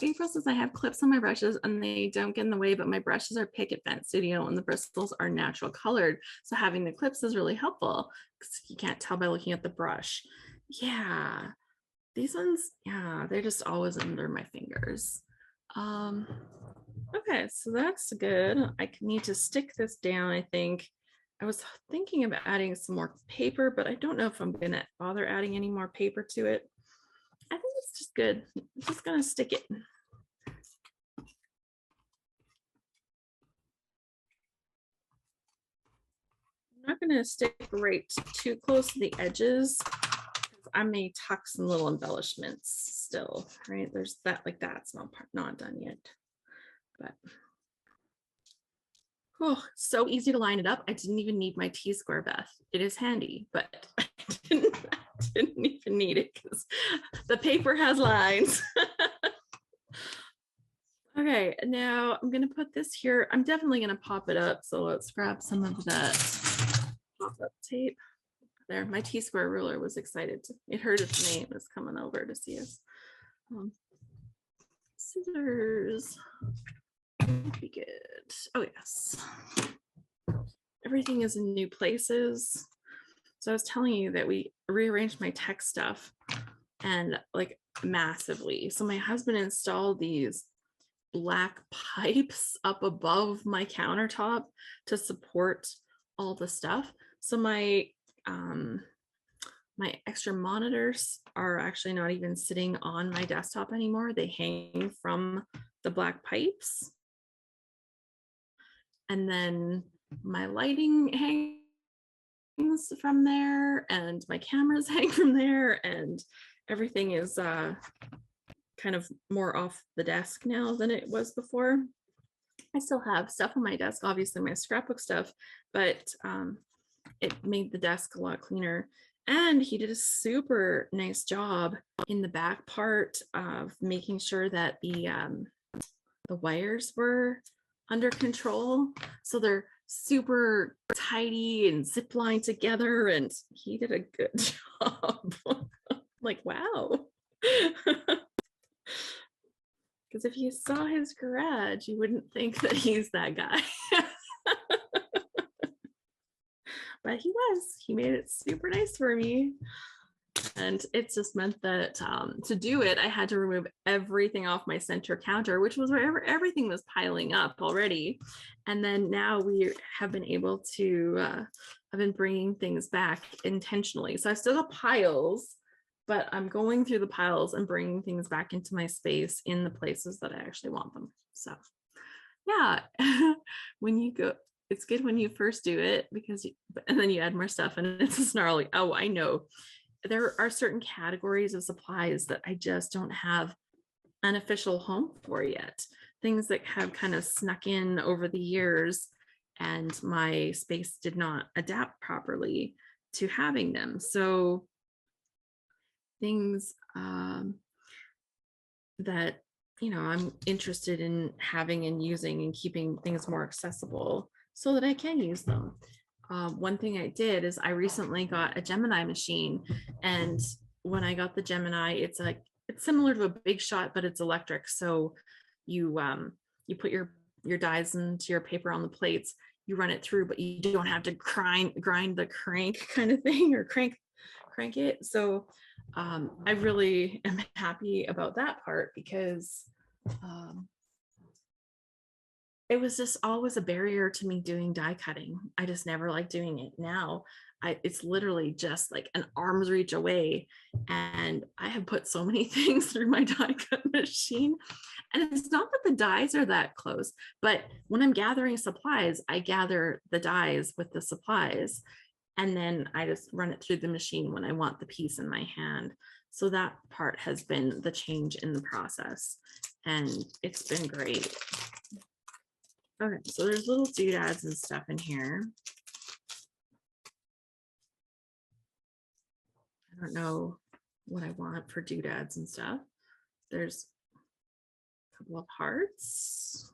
April says I have clips on my brushes and they don't get in the way, but my brushes are Picket Fence Studio and the bristles are natural colored. So having the clips is really helpful because you can't tell by looking at the brush. Yeah, these ones, yeah, they're just always under my fingers. Okay, so that's good. I need to stick this down, I think. I was thinking of adding some more paper, but I don't know if I'm gonna bother adding any more paper to it. I think it's just good. I'm just gonna stick it. I'm not going to stick right too close to the edges. I may tuck some little embellishments still, right? There's that, like that's not done yet, but oh, so easy to line it up. I didn't even need my T-square, Beth. It is handy, but I didn't even need it because the paper has lines. Okay, now I'm gonna put this here. I'm definitely gonna pop it up. So let's grab some of that pop-up tape. There, my T-square ruler was excited. It heard its name was coming over to see us. Scissors would be good. Oh yes. Everything is in new places. So I was telling you that we rearranged my tech stuff and like massively. So my husband installed these black pipes up above my countertop to support all the stuff. So my extra monitors are actually not even sitting on my desktop anymore. They hang from the black pipes. And then my lighting hangs from there, and my cameras hang from there, and everything is kind of more off the desk now than it was before. I still have stuff on my desk, obviously my scrapbook stuff, but it made the desk a lot cleaner. And he did a super nice job in the back part of making sure that the wires were under control. So they're super tidy and zip lined together, and he did a good job. Like, wow. Because if you saw his garage, you wouldn't think that he's that guy. But he was. He made it super nice for me. And it just meant that to do it, I had to remove everything off my center counter, which was wherever everything was piling up already. And then now we have been able to, I've been bringing things back intentionally. So I've still got piles, but I'm going through the piles and bringing things back into my space in the places that I actually want them. So yeah, when you go, it's good when you first do it because, and then you add more stuff and it's a snarly, oh, I know. There are certain categories of supplies that I just don't have an official home for yet. Things that have kind of snuck in over the years and my space did not adapt properly to having them. So things that, you know, I'm interested in having and using and keeping things more accessible so that I can use them. One thing I did is I recently got a Gemini machine, and when I got the Gemini, it's similar to a Big Shot, but it's electric. So you put your dies into your paper on the plates, you run it through, but you don't have to grind the crank kind of thing or crank it. So I really am happy about that part because it was just always a barrier to me doing die cutting. I just never liked doing it. Now it's literally just like an arm's reach away. And I have put so many things through my die cut machine. And it's not that the dies are that close, but when I'm gathering supplies, I gather the dies with the supplies. And then I just run it through the machine when I want the piece in my hand. So that part has been the change in the process. And it's been great. Okay, so there's little doodads and stuff in here. I don't know what I want for doodads and stuff. There's a couple of hearts.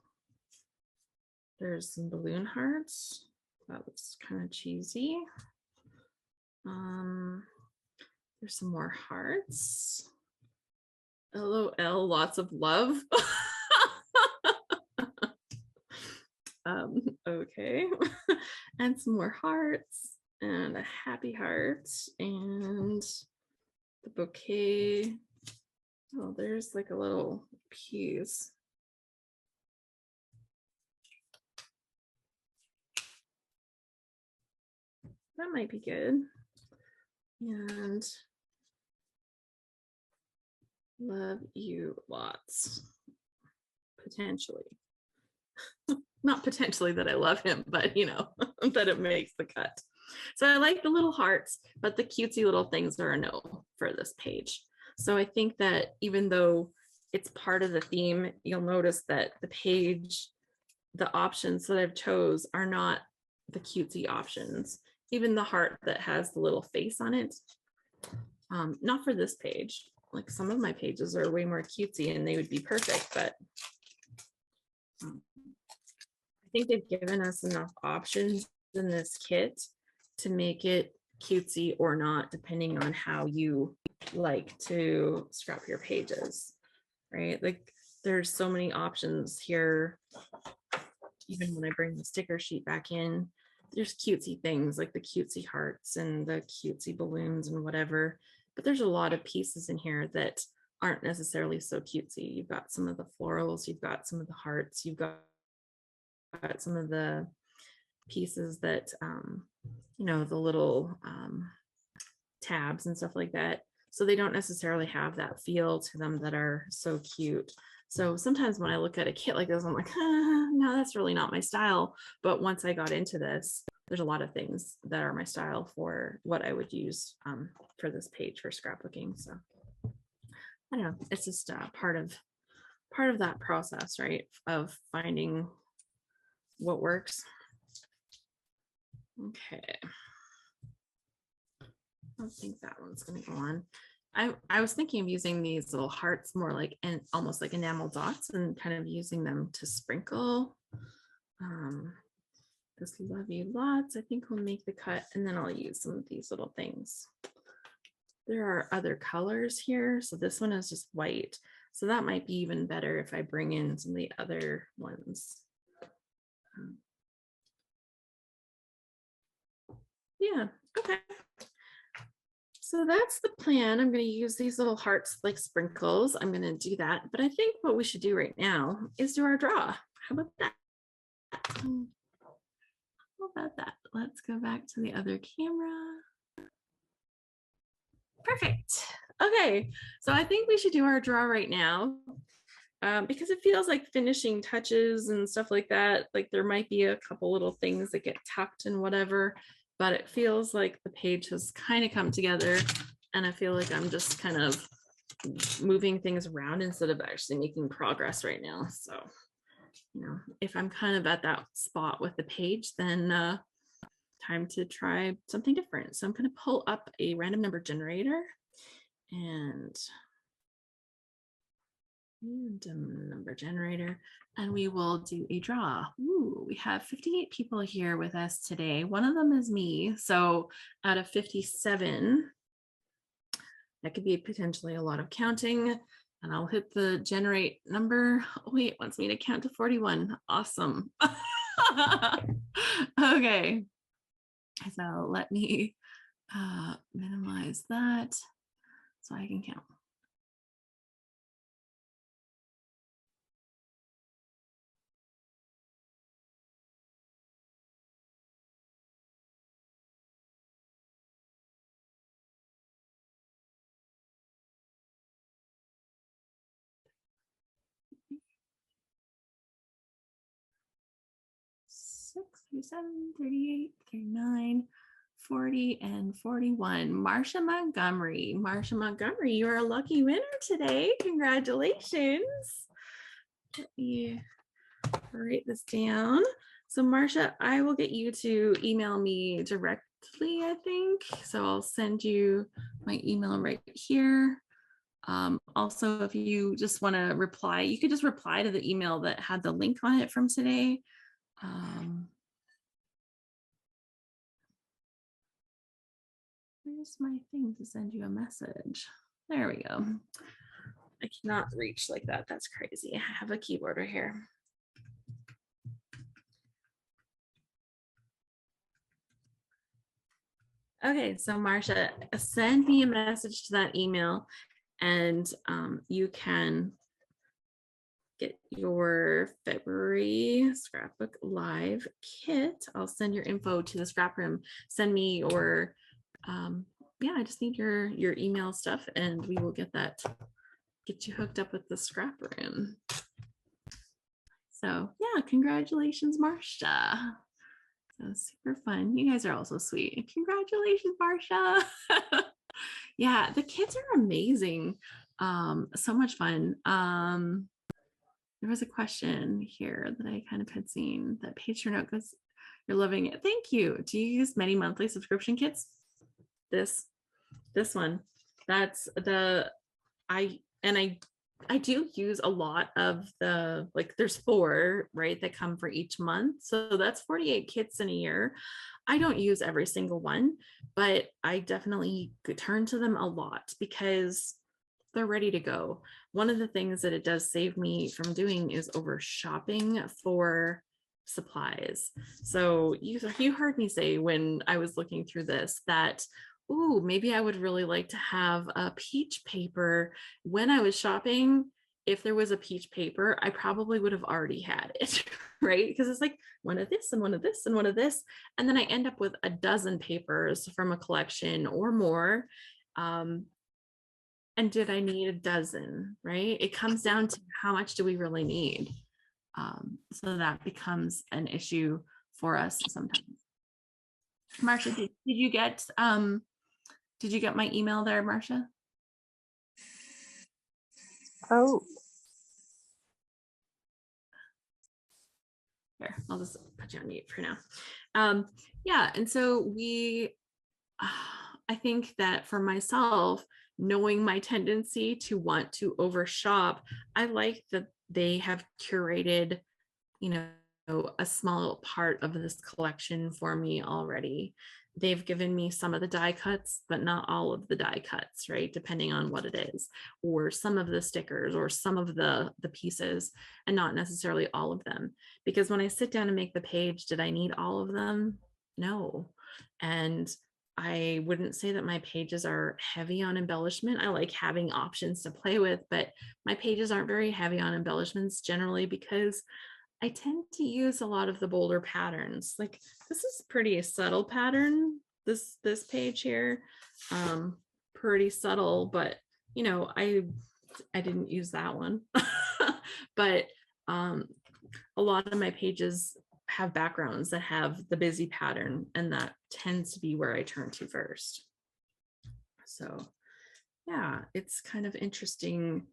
There's some balloon hearts. That looks kind of cheesy. There's some more hearts. LOL, lots of love. Okay. And some more hearts and a happy heart and the bouquet. Oh, there's like a little piece. That might be good. And love you lots, potentially. Not potentially that I love him, but you know, that it makes the cut. So I like the little hearts, but the cutesy little things are a no for this page. So I think that even though it's part of the theme, you'll notice that the page, the options that I've chose are not the cutesy options. Even the heart that has the little face on it, not for this page. Like some of my pages are way more cutesy and they would be perfect, but I think they've given us enough options in this kit to make it cutesy or not, depending on how you like to scrap your pages, right? Like there's so many options here. Even when I bring the sticker sheet back in, there's cutesy things like the cutesy hearts and the cutesy balloons and whatever, but there's a lot of pieces in here that aren't necessarily so cutesy. You've got some of the florals, you've got some of the hearts, you've got some of the pieces that you know, the little tabs and stuff like that, so they don't necessarily have that feel to them that are so cute. So sometimes when I look at a kit like this, I'm like, no, that's really not my style. But once I got into this, there's a lot of things that are my style for what I would use for this page for scrapbooking. So I don't know, it's just part of that process, right, of finding what works. Okay, I don't think that one's going to go on. I was thinking of using these little hearts more like, and almost like enamel dots, and kind of using them to sprinkle this love you lots. I think we'll make the cut, and then I'll use some of these little things. There are other colors here, so this one is just white, so that might be even better if I bring in some of the other ones. Yeah, okay. So that's the plan. I'm going to use these little hearts like sprinkles. I'm going to do that. But I think what we should do right now is do our draw. How about that? How about that? Let's go back to the other camera. Perfect. Okay, so I think we should do our draw right now because it feels like finishing touches and stuff like that. Like there might be a couple little things that get tucked and whatever, but it feels like the page has kind of come together, and I feel like I'm just kind of moving things around instead of actually making progress right now. So, you know, if I'm kind of at that spot with the page, then time to try something different. So I'm going to pull up a random number generator and random number generator, and we will do a draw. Ooh, we have 58 people here with us today. One of them is me. So out of 57, that could be potentially a lot of counting. And I'll hit the generate number. Oh, wait, it wants me to count to 41. Awesome. Okay. So let me minimize that so I can count. 6, 37, 38, 39, 40, and 41. Marsha Montgomery. Marsha Montgomery, you are a lucky winner today. Congratulations. Let me write this down. So Marsha, I will get you to email me directly, I think. So I'll send you my email right here. Also, if you just want to reply, you could just reply to the email that had the link on it from today. Where's my thing to send you a message? There we go. I cannot reach like that. That's crazy. I have a keyboard right here. Okay, so Marsha, send me a message to that email, and you can get your February scrapbook live kit. I'll send your info to the ScrapRoom. Send me your yeah, I just need your email stuff, and we will get you hooked up with the ScrapRoom. So yeah, congratulations, Marsha. So super fun. You guys are also sweet. Congratulations, Marsha. Yeah, the kids are amazing. So much fun. There was a question here that I kind of had seen that page turnout goes, you're loving it. Thank you. Do you use many monthly subscription kits? This one. That's the I do use a lot of the, like there's 4, right, that come for each month. So that's 48 kits in a year. I don't use every single one, but I definitely turn to them a lot because they're ready to go. One of the things that it does save me from doing is over shopping for supplies. So you heard me say when I was looking through this that, ooh, maybe I would really like to have a peach paper. When I was shopping, if there was a peach paper, I probably would have already had it, right? Because it's like one of this and one of this and one of this. And then I end up with a dozen papers from a collection or more. And did I need a dozen, right? It comes down to how much do we really need? So that becomes an issue for us sometimes. Marsha, did you get my email there, Marsha? Oh. Here, I'll just put you on mute for now. Yeah, and so I think that for myself, knowing my tendency to want to overshop, I like that they have curated, a small part of this collection for me already. They've given me some of the die cuts, but not all of the die cuts, right? Depending on what it is, or some of the stickers, or some of the pieces, and not necessarily all of them. Because when I sit down and make the page, did I need all of them? No. And I wouldn't say that my pages are heavy on embellishment. I like having options to play with, but my pages aren't very heavy on embellishments generally because I tend to use a lot of the bolder patterns. Like this is pretty subtle pattern, this page here. Pretty subtle, but I didn't use that one. But a lot of my pages have backgrounds that have the busy pattern, and that tends to be where I turn to first. So yeah, it's kind of interesting.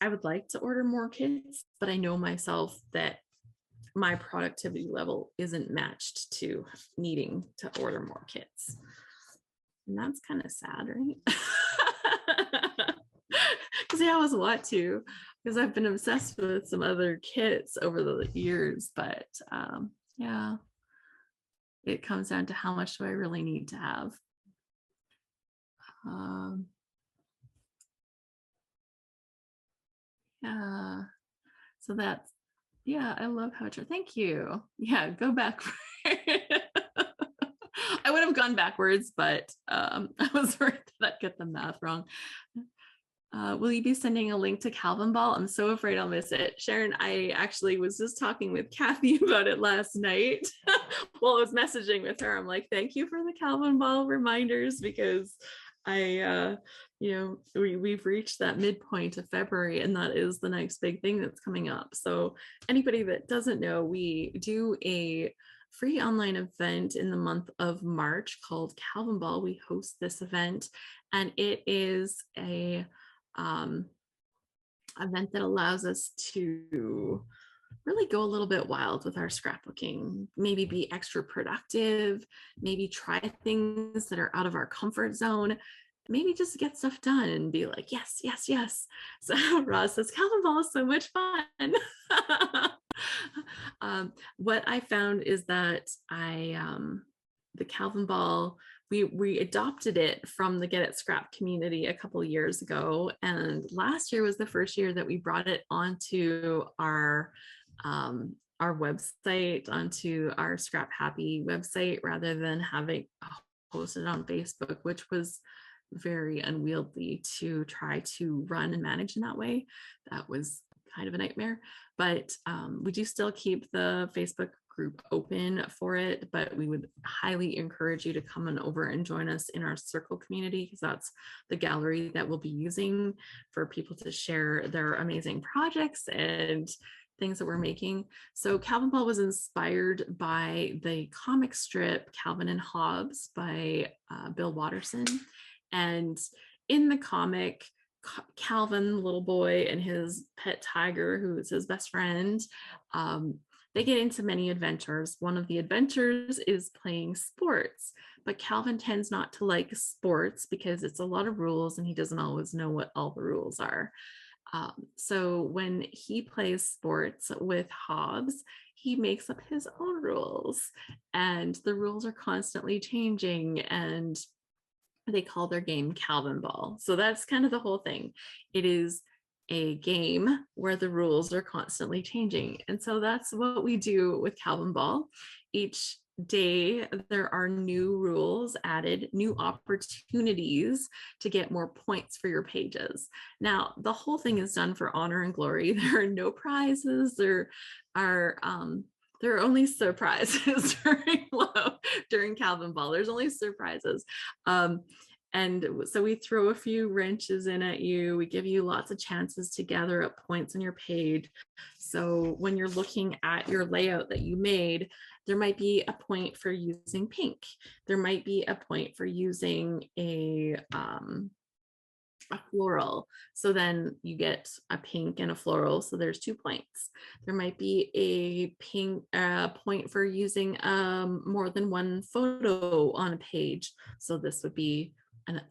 I would like to order more kits, but I know myself that my productivity level isn't matched to needing to order more kits. And that's kind of sad, right? Because I always want to, because I've been obsessed with some other kits over the years, but yeah, it comes down to how much do I really need to have. Yeah, so that's, yeah, I love how thank you. Yeah, go back. I would have gone backwards, but I was worried that I'd get the math wrong. Will you be sending a link to Calvinball? I'm so afraid I'll miss it. Sharon, I actually was just talking with Kathy about it last night while I was messaging with her. I'm like, thank you for the Calvinball reminders, because we've reached that midpoint of February, and that is the next big thing that's coming up. So anybody that doesn't know, we do a free online event in the month of March called Calvinball. We host this event, and it is a event that allows us to really go a little bit wild with our scrapbooking, maybe be extra productive, maybe try things that are out of our comfort zone, maybe just get stuff done and be like, yes, yes, yes. So Ross says, Calvinball is so much fun. What I found is that the Calvinball, we adopted it from the Get It Scrap community a couple of years ago, and last year was the first year that we brought it onto our website, onto our Scrap Happy website, rather than having posted on Facebook, which was very unwieldy to try to run and manage in that way. That was kind of a nightmare, but we do still keep the Facebook group open for it, but we would highly encourage you to come on over and join us in our circle community, because that's the gallery that we'll be using for people to share their amazing projects and things that we're making. So Calvinball was inspired by the comic strip Calvin and Hobbes by Bill Watterson. And in the comic, Calvin, little boy, and his pet tiger, who is his best friend, they get into many adventures. One of the adventures is playing sports, but Calvin tends not to like sports because it's a lot of rules and he doesn't always know what all the rules are. So when he plays sports with Hobbes, he makes up his own rules, and the rules are constantly changing, and they call their game Calvinball. So that's kind of the whole thing. It is a game where the rules are constantly changing. And so that's what we do with Calvinball. Each day there are new rules added, new opportunities to get more points for your pages. Now, the whole thing is done for honor and glory. There are no prizes. There are only surprises during Calvinball. There's only surprises. And so we throw a few wrenches in at you. We give you lots of chances to gather up points on your page. So when you're looking at your layout that you made, there might be a point for using pink. There might be a point for using a floral. So then you get a pink and a floral. So there's 2 points. There might be a pink point for using more than one photo on a page. So this would be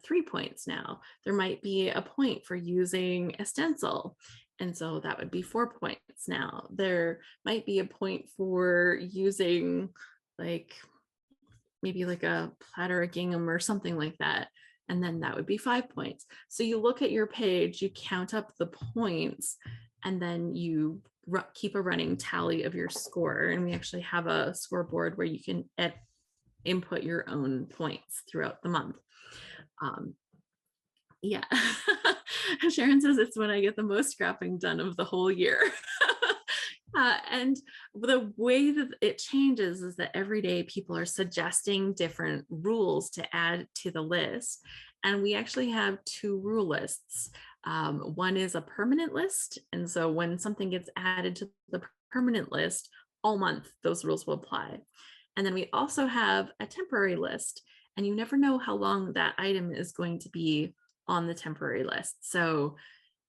3 points now. There might be a point for using a stencil. And so that would be 4 points now. There might be a point for using maybe like a platter of gingham or something like that. And then that would be 5 points. So you look at your page, you count up the points, and then you keep a running tally of your score. And we actually have a scoreboard where you can input your own points throughout the month. Yeah. Sharon says it's when I get the most scrapping done of the whole year. And the way that it changes is that every day people are suggesting different rules to add to the list. And we actually have 2 rule lists. One is a permanent list. And so when something gets added to the permanent list, all month, those rules will apply. And then we also have a temporary list, and you never know how long that item is going to be on the temporary list. So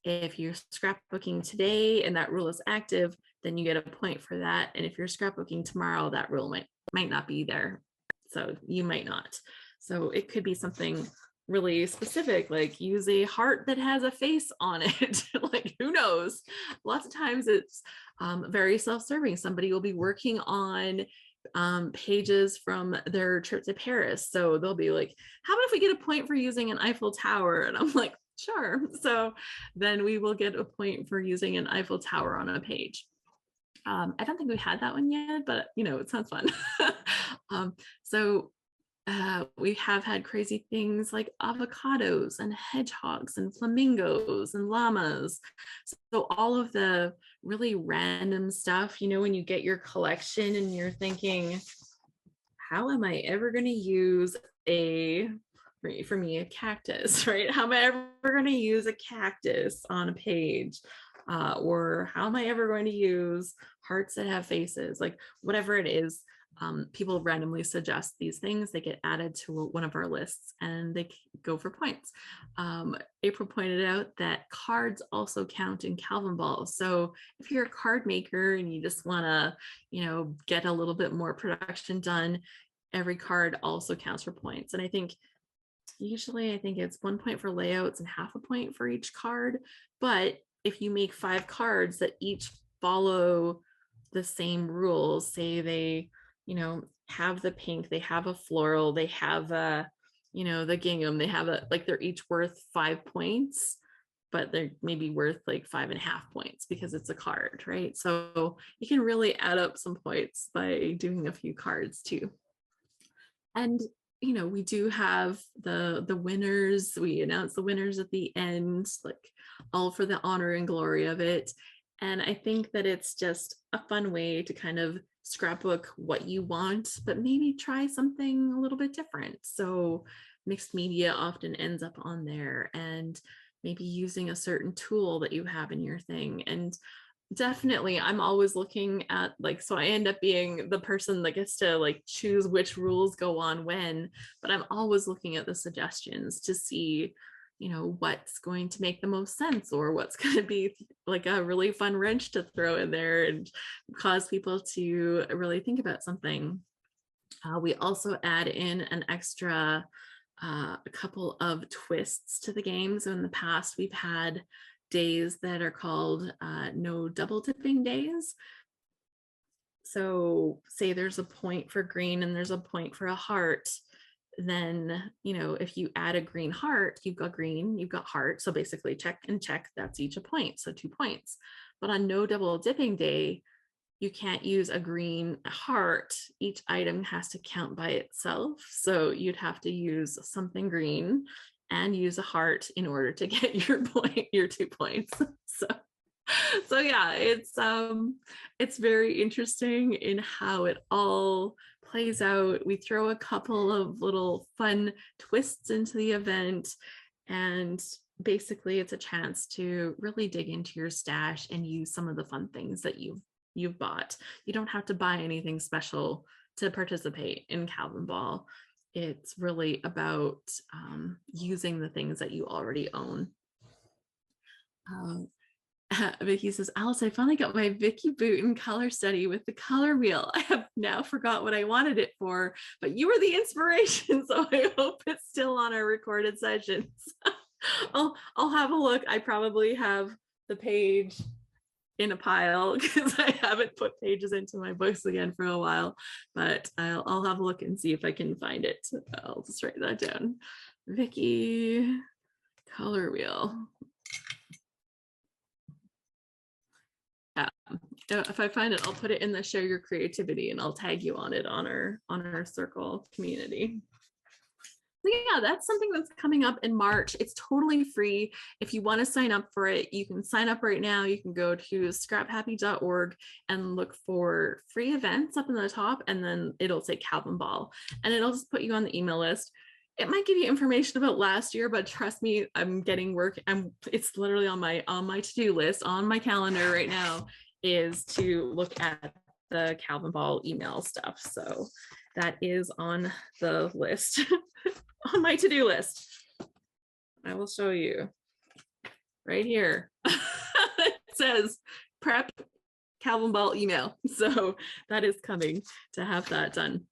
if you're scrapbooking today and that rule is active, then you get a point for that. And if you're scrapbooking tomorrow, that rule might not be there. So you might not. So it could be something really specific, like use a heart that has a face on it. Like, who knows? Lots of times it's very self-serving. Somebody will be working on pages from their trip to Paris. So they'll be like, how about if we get a point for using an Eiffel Tower? And I'm like, sure. So then we will get a point for using an Eiffel Tower on a page. I don't think we had that one yet, but it sounds fun. So we have had crazy things like avocados and hedgehogs and flamingos and llamas. So all of the really random stuff, when you get your collection and you're thinking, how am I ever going to use for me, a cactus, right? How am I ever going to use a cactus on a page? Or how am I ever going to use hearts that have faces? Like, whatever it is, people randomly suggest these things. They get added to one of our lists and they go for points. April pointed out that cards also count in Calvinball. So if you're a card maker and you just want to, get a little bit more production done, every card also counts for points. And I think it's 1 point for layouts and half a point for each card. But if you make 5 cards that each follow the same rules, say they, have the pink, they have a floral, they have the gingham, they have they're each worth 5 points, but they're maybe worth like 5.5 points because it's a card, right? So you can really add up some points by doing a few cards too. And we do have the winners. We announce the winners at the end, like all for the honor and glory of it. And I think that it's just a fun way to kind of scrapbook what you want, but maybe try something a little bit different. So mixed media often ends up on there, and maybe using a certain tool that you have in your thing. And Definitely. I'm always looking at like, so I end up being the person that gets to like choose which rules go on when, but I'm always looking at the suggestions to see, what's going to make the most sense or what's going to be like a really fun wrench to throw in there and cause people to really think about something. We also add in an extra a couple of twists to the game. So in the past, we've had days that are called no double dipping days. So say there's a point for green and there's a point for a heart, then, if you add a green heart, you've got green, you've got heart. So basically check and check, that's each a point. So 2 points. But on no double dipping day, you can't use a green heart. Each item has to count by itself. So you'd have to use something green and use a heart in order to get your point, your 2 points. So yeah, it's very interesting in how it all plays out. We throw a couple of little fun twists into the event, and basically it's a chance to really dig into your stash and use some of the fun things that you've bought. You don't have to buy anything special to participate in Calvinball. It's really about using the things that you already own. Vicky says, Alice, I finally got my Vicky boot in color study with the color wheel. I have now forgot what I wanted it for, but you were the inspiration. So I hope it's still on our recorded sessions. I'll have a look. I probably have the page in a pile because I haven't put pages into my books again for a while, but I'll have a look and see if I can find it. I'll just write that down. Vicky color wheel. If I find it, I'll put it in the share your creativity and I'll tag you on it on our circle community. So yeah, that's something that's coming up in March. It's totally free. If you want to sign up for it, you can sign up right now. You can go to scraphappy.org and look for free events up in the top, and then it'll say Calvinball, and it'll just put you on the email list. It might give you information about last year, but trust me, I'm getting work. It's literally on my to-do list on my calendar right now is to look at the Calvinball email stuff. So that is on the list, on my to-do list. I will show you right here. It says prep Calvinball email. So that is coming to have that done.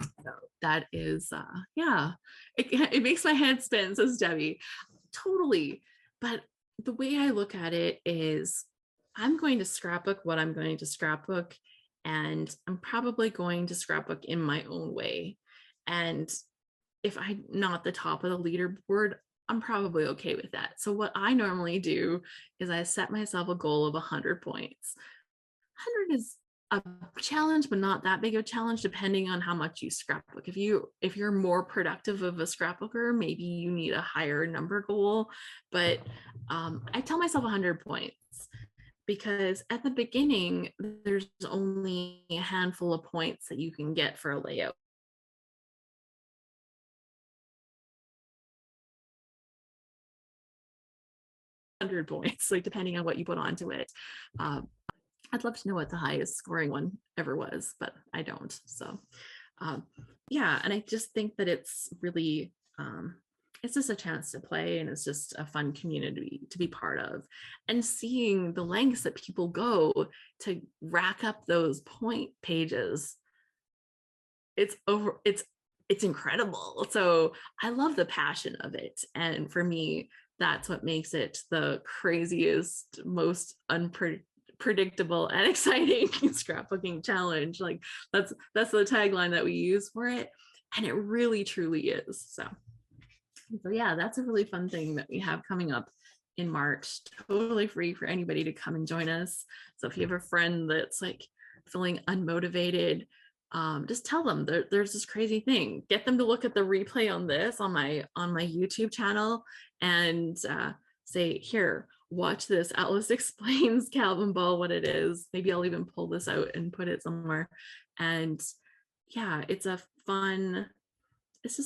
So that is, yeah, it makes my head spin, says Debbie. Totally. But the way I look at it is I'm going to scrapbook what I'm going to scrapbook, and I'm probably going to scrapbook in my own way. And if I'm not the top of the leaderboard, I'm probably okay with that. So what I normally do is I set myself a goal of 100 points. 100 is a challenge, but not that big of a challenge, depending on how much you scrapbook. If you're more productive of a scrapbooker, maybe you need a higher number goal. But I tell myself 100 points because at the beginning, there's only a handful of points that you can get for a layout. Points, like depending on what you put onto it. I'd love to know what the highest scoring one ever was, but I don't. So yeah, and I just think that it's really, it's just a chance to play, and it's just a fun community to be part of. And seeing the lengths that people go to rack up those point pages, it's incredible. So I love the passion of it. And for me, that's what makes it the craziest, most unpredictable and exciting scrapbooking challenge. Like that's the tagline that we use for it, and it really truly is. So yeah, that's a really fun thing that we have coming up in March, totally free for anybody to come and join us. So if you have a friend that's like feeling unmotivated, just tell them there's this crazy thing. Get them to look at the replay on this on my YouTube channel and say, here, watch this. Alice explains Calvinball, what it is. Maybe I'll even pull this out and put it somewhere. And yeah, it's just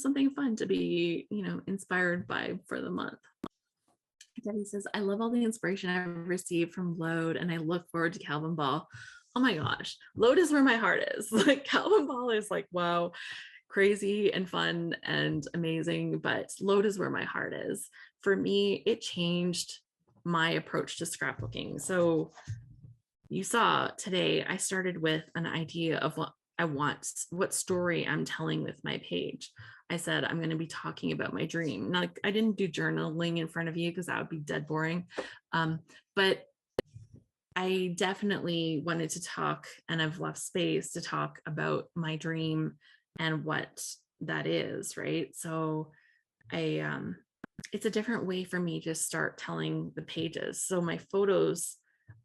something fun to be, inspired by for the month. Debbie says, I love all the inspiration I've received from Load and I look forward to Calvinball. Oh my gosh, Load is where my heart is. Like Calvinball is like, wow, crazy and fun and amazing, but Load is where my heart is. For me, it changed my approach to scrapbooking. So you saw today, I started with an idea of what I want, what story I'm telling with my page. I said, I'm going to be talking about my dream. Now, like, I didn't do journaling in front of you because that would be dead boring. But I definitely wanted to talk, and I've left space to talk about my dream and what that is, right? So it's a different way for me to start telling the pages. So my photos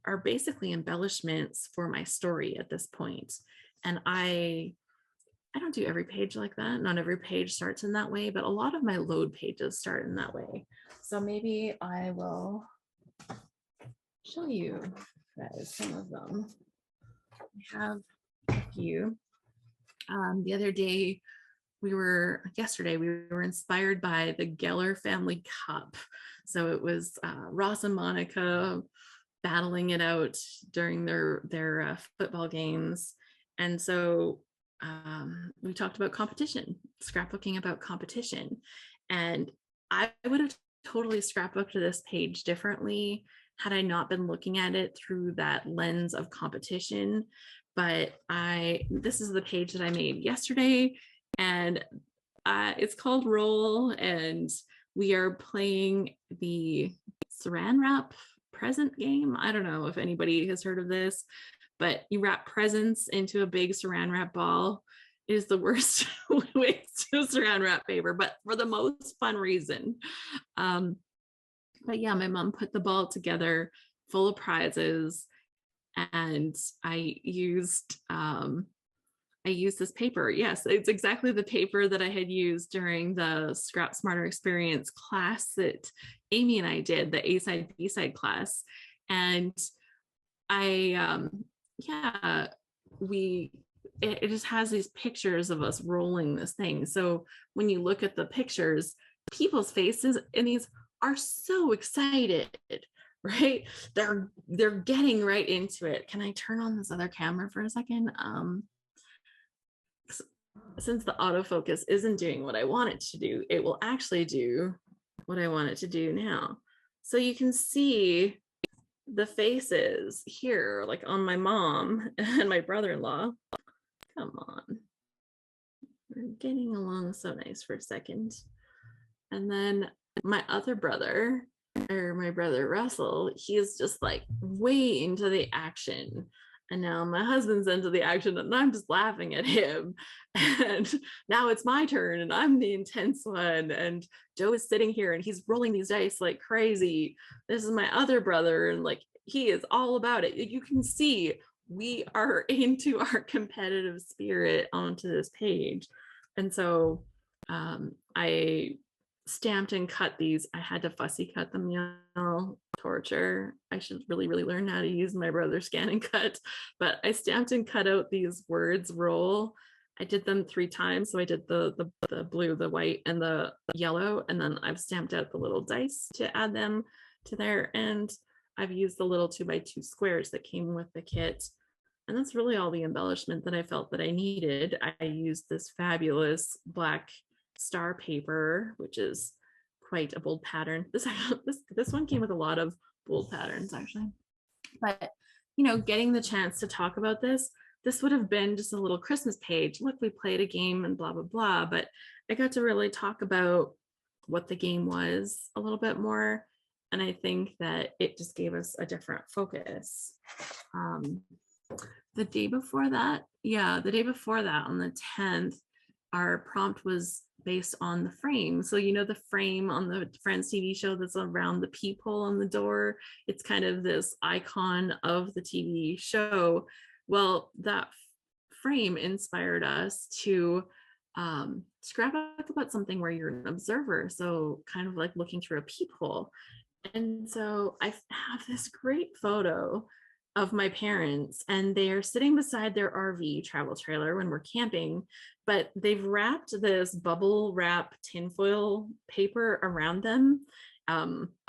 are basically embellishments for my story at this point. And I don't do every page like that. Not every page starts in that way, but a lot of my Load pages start in that way. So maybe I will show you guys some of them. I have a few. The other day, yesterday, we were inspired by the Geller Family Cup. So it was Ross and Monica battling it out during their football games. And so we talked about competition, scrapbooking about competition. And I would have totally scrapbooked this page differently had I not been looking at it through that lens of competition. But this is the page that I made yesterday, and it's called Roll, and we are playing the Saran Wrap present game. I don't know if anybody has heard of this, but you wrap presents into a big Saran Wrap ball. It is the worst way to Saran Wrap paper, but for the most fun reason. But yeah, my mom put the ball together full of prizes, and I used this paper. Yes, it's exactly the paper that I had used during the Scrap Smarter Experience class that Amy and I did, the A-side, B-side class. And it just has these pictures of us rolling this thing. So when you look at the pictures, people's faces in these are so excited, right? They're getting right into it. Can I turn on this other camera for a second? Since the autofocus isn't doing what I want it to do, it will actually do what I want it to do now. So you can see the faces here, like on my mom and my brother-in-law. Come on. We're getting along so nice for a second. And then my other brother, or my brother Russell, he is just like way into the action. And now my husband's into the action and I'm just laughing at him. And now it's my turn and I'm the intense one. And Joe is sitting here and he's rolling these dice like crazy. This is my other brother, and like he is all about it. You can see we are into our competitive spirit onto this page. And so I stamped and cut these. I had to fussy cut them, torture. I should really learn how to use my brother's scan and cut. But I stamped and cut out these words roll. I did them 3 times. So I did the blue, the white, and the yellow, and then I've stamped out the little dice to add them to there. And I've used the little 2x2 squares that came with the kit. And that's really all the embellishment that I felt that I needed. I used this fabulous black star paper, which is quite a bold pattern. This one came with a lot of bold patterns actually. But getting the chance to talk about this would have been just a little Christmas page. Look, we played a game and blah blah blah. But I got to really talk about what the game was a little bit more, and I think that it just gave us a different focus. The day before that, on the 10th, our prompt was based on the frame. So the frame on the Friends TV show that's around the peephole on the door, it's kind of this icon of the TV show. Well, that frame inspired us to scrapbook about something where you're an observer, so kind of like looking through a peephole. And so I have this great photo of my parents, and they are sitting beside their RV travel trailer when we're camping, but they've wrapped this bubble wrap tinfoil paper around them.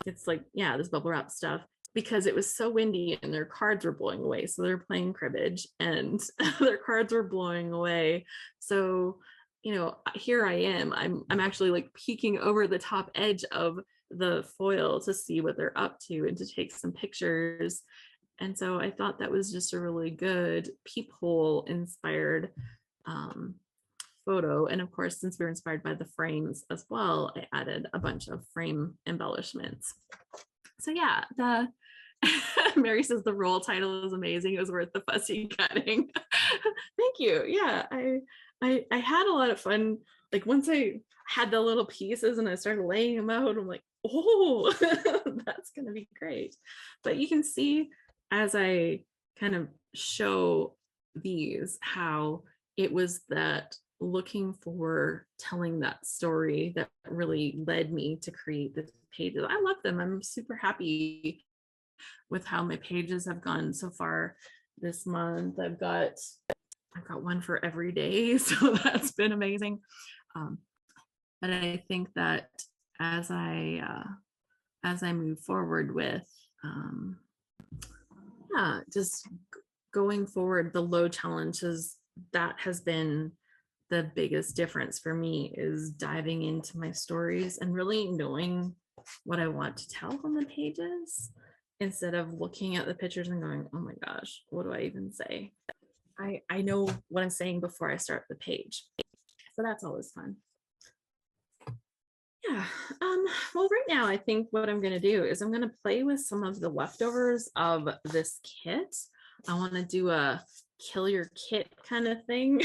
It's like, yeah, this bubble wrap stuff, because it was so windy and their cards were blowing away. So they're playing cribbage and their cards were blowing away. So, you know, here I am. I'm actually like peeking over the top edge of the foil to see what they're up to and to take some pictures. And so I thought that was just a really good peephole inspired photo. And of course, since we were inspired by the frames as well, I added a bunch of frame embellishments. So yeah, the Mary says the roll title is amazing. It was worth the fussy cutting. Thank you. Yeah, I had a lot of fun. Like once I had the little pieces and I started laying them out, I'm like, oh, that's gonna be great. But you can see as I kind of show these how it was that looking for telling that story that really led me to create the pages. I love them. I'm super happy with how my pages have gone so far this month. I've got one for every day, so that's been amazing. But I think that as I move forward with just going forward, the load challenges, that has been the biggest difference for me, is diving into my stories and really knowing what I want to tell on the pages instead of looking at the pictures and going, oh my gosh, what do I even say? I know what I'm saying before I start the page. So that's always fun. Yeah. Well, right now, I think what I'm going to do is I'm going to play with some of the leftovers of this kit. I want to do a kill your kit kind of thing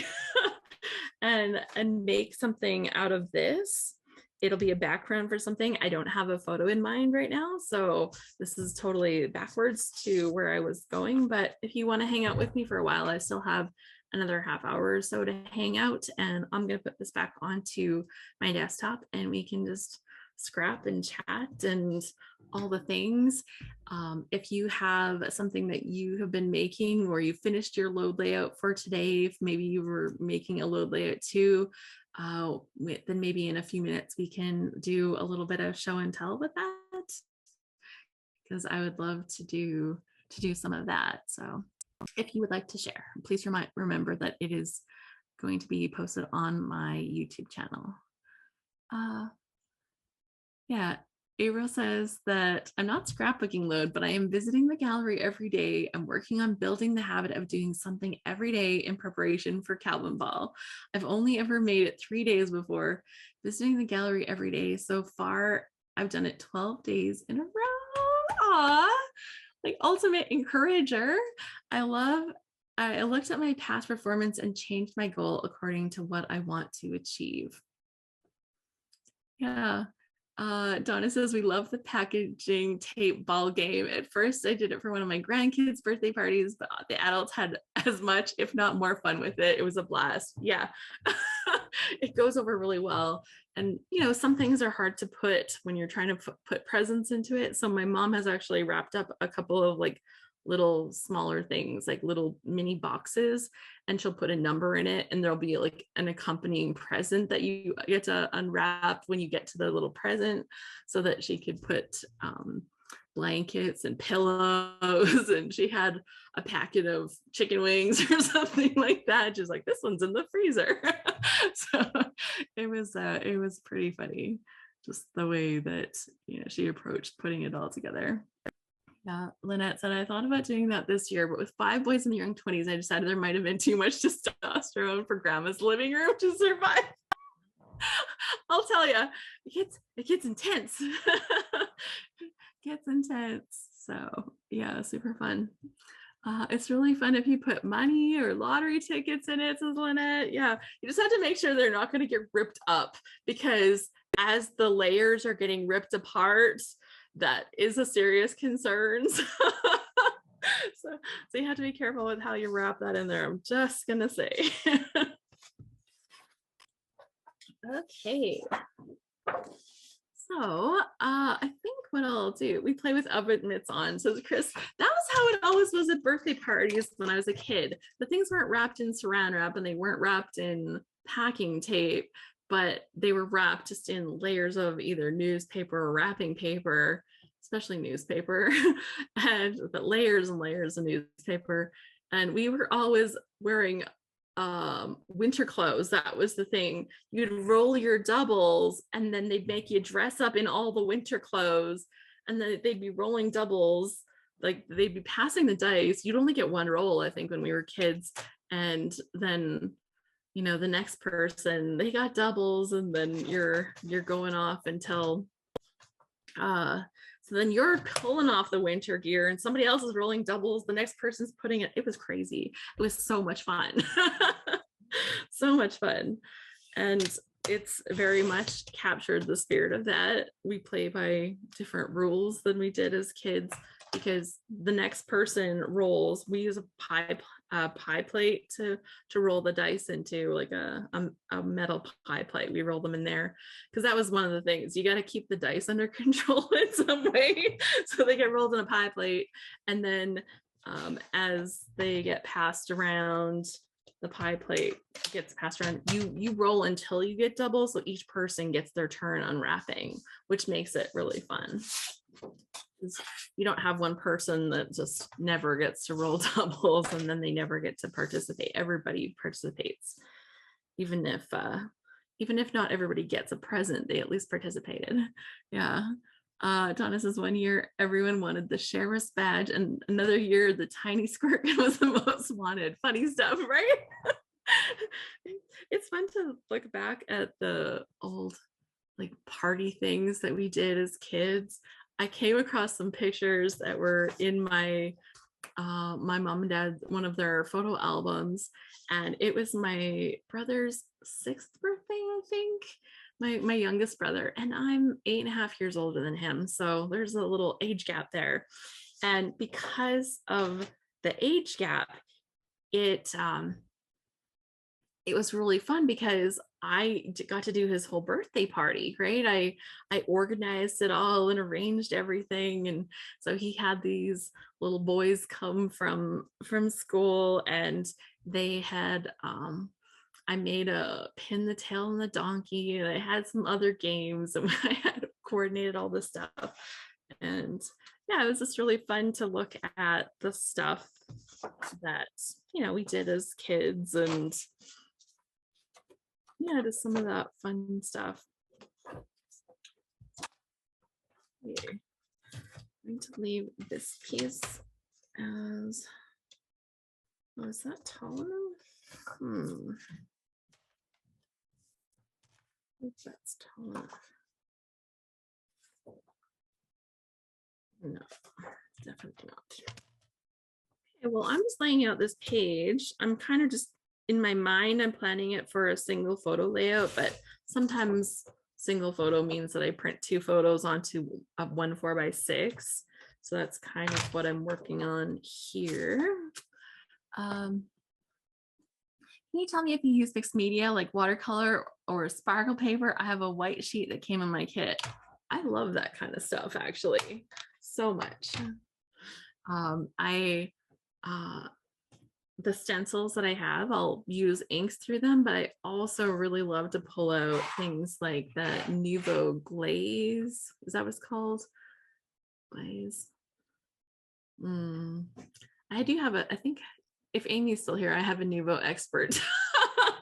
and make something out of this. It'll be a background for something. I don't have a photo in mind right now, so this is totally backwards to where I was going. But if you want to hang out with me for a while, I still have another half hour or so to hang out, and I'm going to put this back onto my desktop and we can just scrap and chat and all the things. If you have something that you have been making or you finished your load layout for today, if maybe you were making a load layout too, then maybe in a few minutes we can do a little bit of show and tell with that, because I would love to do some of that. So if you would like to share, please remember that it is going to be posted on my YouTube channel. Yeah, April says that I'm not scrapbooking load, but I am visiting the gallery every day and working on building the habit of doing something every day in preparation for Calvinball. I've only ever made it 3 days before. Visiting the gallery every day. So far, I've done it 12 days in a row. Aww, like ultimate encourager. I looked at my past performance and changed my goal according to what I want to achieve. Yeah. Donna says, we love the packaging tape ball game. At first, I did it for one of my grandkids' birthday parties, but the adults had as much, if not more fun with it. It was a blast. Yeah, it goes over really well. And, you know, some things are hard to put when you're trying to put presents into it. So my mom has actually wrapped up a couple of like little smaller things, like little mini boxes, and she'll put a number in it, and there'll be like an accompanying present that you get to unwrap when you get to the little present, so that she could put blankets and pillows. And she had a packet of chicken wings or something like that. She's like, this one's in the freezer. So it was pretty funny, just the way that, you know, she approached putting it all together. Yeah, Lynette said, I thought about doing that this year, but with 5 boys in the young 20s, I decided there might have been too much testosterone for grandma's living room to survive. I'll tell you, it gets intense. It gets intense. So yeah, super fun. It's really fun if you put money or lottery tickets in it, says Lynette. Yeah, you just have to make sure they're not going to get ripped up, because as the layers are getting ripped apart, that is a serious concern. So you have to be careful with how you wrap that in there. I'm just gonna say. Okay. So I think what I'll do, we play with oven mitts on. So Chris, that was how it always was at birthday parties when I was a kid. The things weren't wrapped in saran wrap and they weren't wrapped in packing tape. but they were wrapped just in layers of either newspaper or wrapping paper, especially newspaper, and but layers and layers of newspaper. And we were always wearing winter clothes. That was the thing. You'd roll your doubles and then they'd make you dress up in all the winter clothes, and then they'd be rolling doubles, like they'd be passing the dice. You'd only get one roll, I think, when we were kids. And then, you know, the next person, they got doubles, and then you're going off until so then you're pulling off the winter gear and somebody else is rolling doubles, the next person's putting it. It was crazy. It was so much fun. So much fun. And it's very much captured the spirit of that. We play by different rules than we did as kids, because the next person rolls. We use a pie plate to roll the dice into, like a metal pie plate. We roll them in there because that was one of the things. You got to keep the dice under control in some way, so they get rolled in a pie plate, and then as they get passed around, the pie plate gets passed around. You roll until you get doubles, so each person gets their turn unwrapping, which makes it really fun. You don't have one person that just never gets to roll doubles and then they never get to participate. Everybody participates, even if not everybody gets a present, they at least participated. Yeah. Donna says one year everyone wanted the sheriff's badge, and another year the tiny squirt was the most wanted. Funny stuff, right? It's fun to look back at the old like party things that we did as kids. I came across some pictures that were in my mom and dad, one of their photo albums, and it was my brother's 6th birthday, I think, my youngest brother, and I'm 8.5 years older than him, so there's a little age gap there. And because of the age gap, it was really fun because I got to do his whole birthday party, right? I organized it all and arranged everything. And so he had these little boys come from school, and they had, I made a pin the tail on the donkey, and I had some other games, and I had coordinated all this stuff. And yeah, it was just really fun to look at the stuff that, you know, we did as kids, and yeah, just some of that fun stuff. Okay. I'm going to leave this piece as, oh, is that tall enough? If that's tall enough. No, definitely not. Okay, well, I'm just laying out this page. I'm kind of just, in my mind, I'm planning it for a single photo layout, but sometimes single photo means that I print 2 photos onto one 4x6. So that's kind of what I'm working on here. Can you tell me if you use mixed media like watercolor or sparkle paper? I have a white sheet that came in my kit. I love that kind of stuff, actually, so much. The stencils that I have, I'll use inks through them, but I also really love to pull out things like the Nouveau Glaze. Is that what it's called? Glaze. I do have I think if Amy's still here, I have a Nouveau Expert.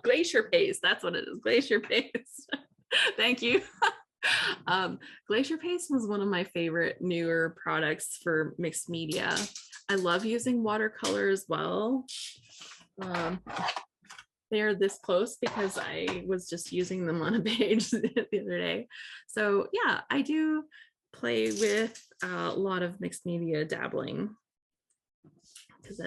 Glacier paste, that's what it is, glacier paste. Thank you. Glacier paste was one of my favorite newer products for mixed media. I love using watercolor as well. They're this close because I was just using them on a page the other day. So yeah, I do play with a lot of mixed media dabbling because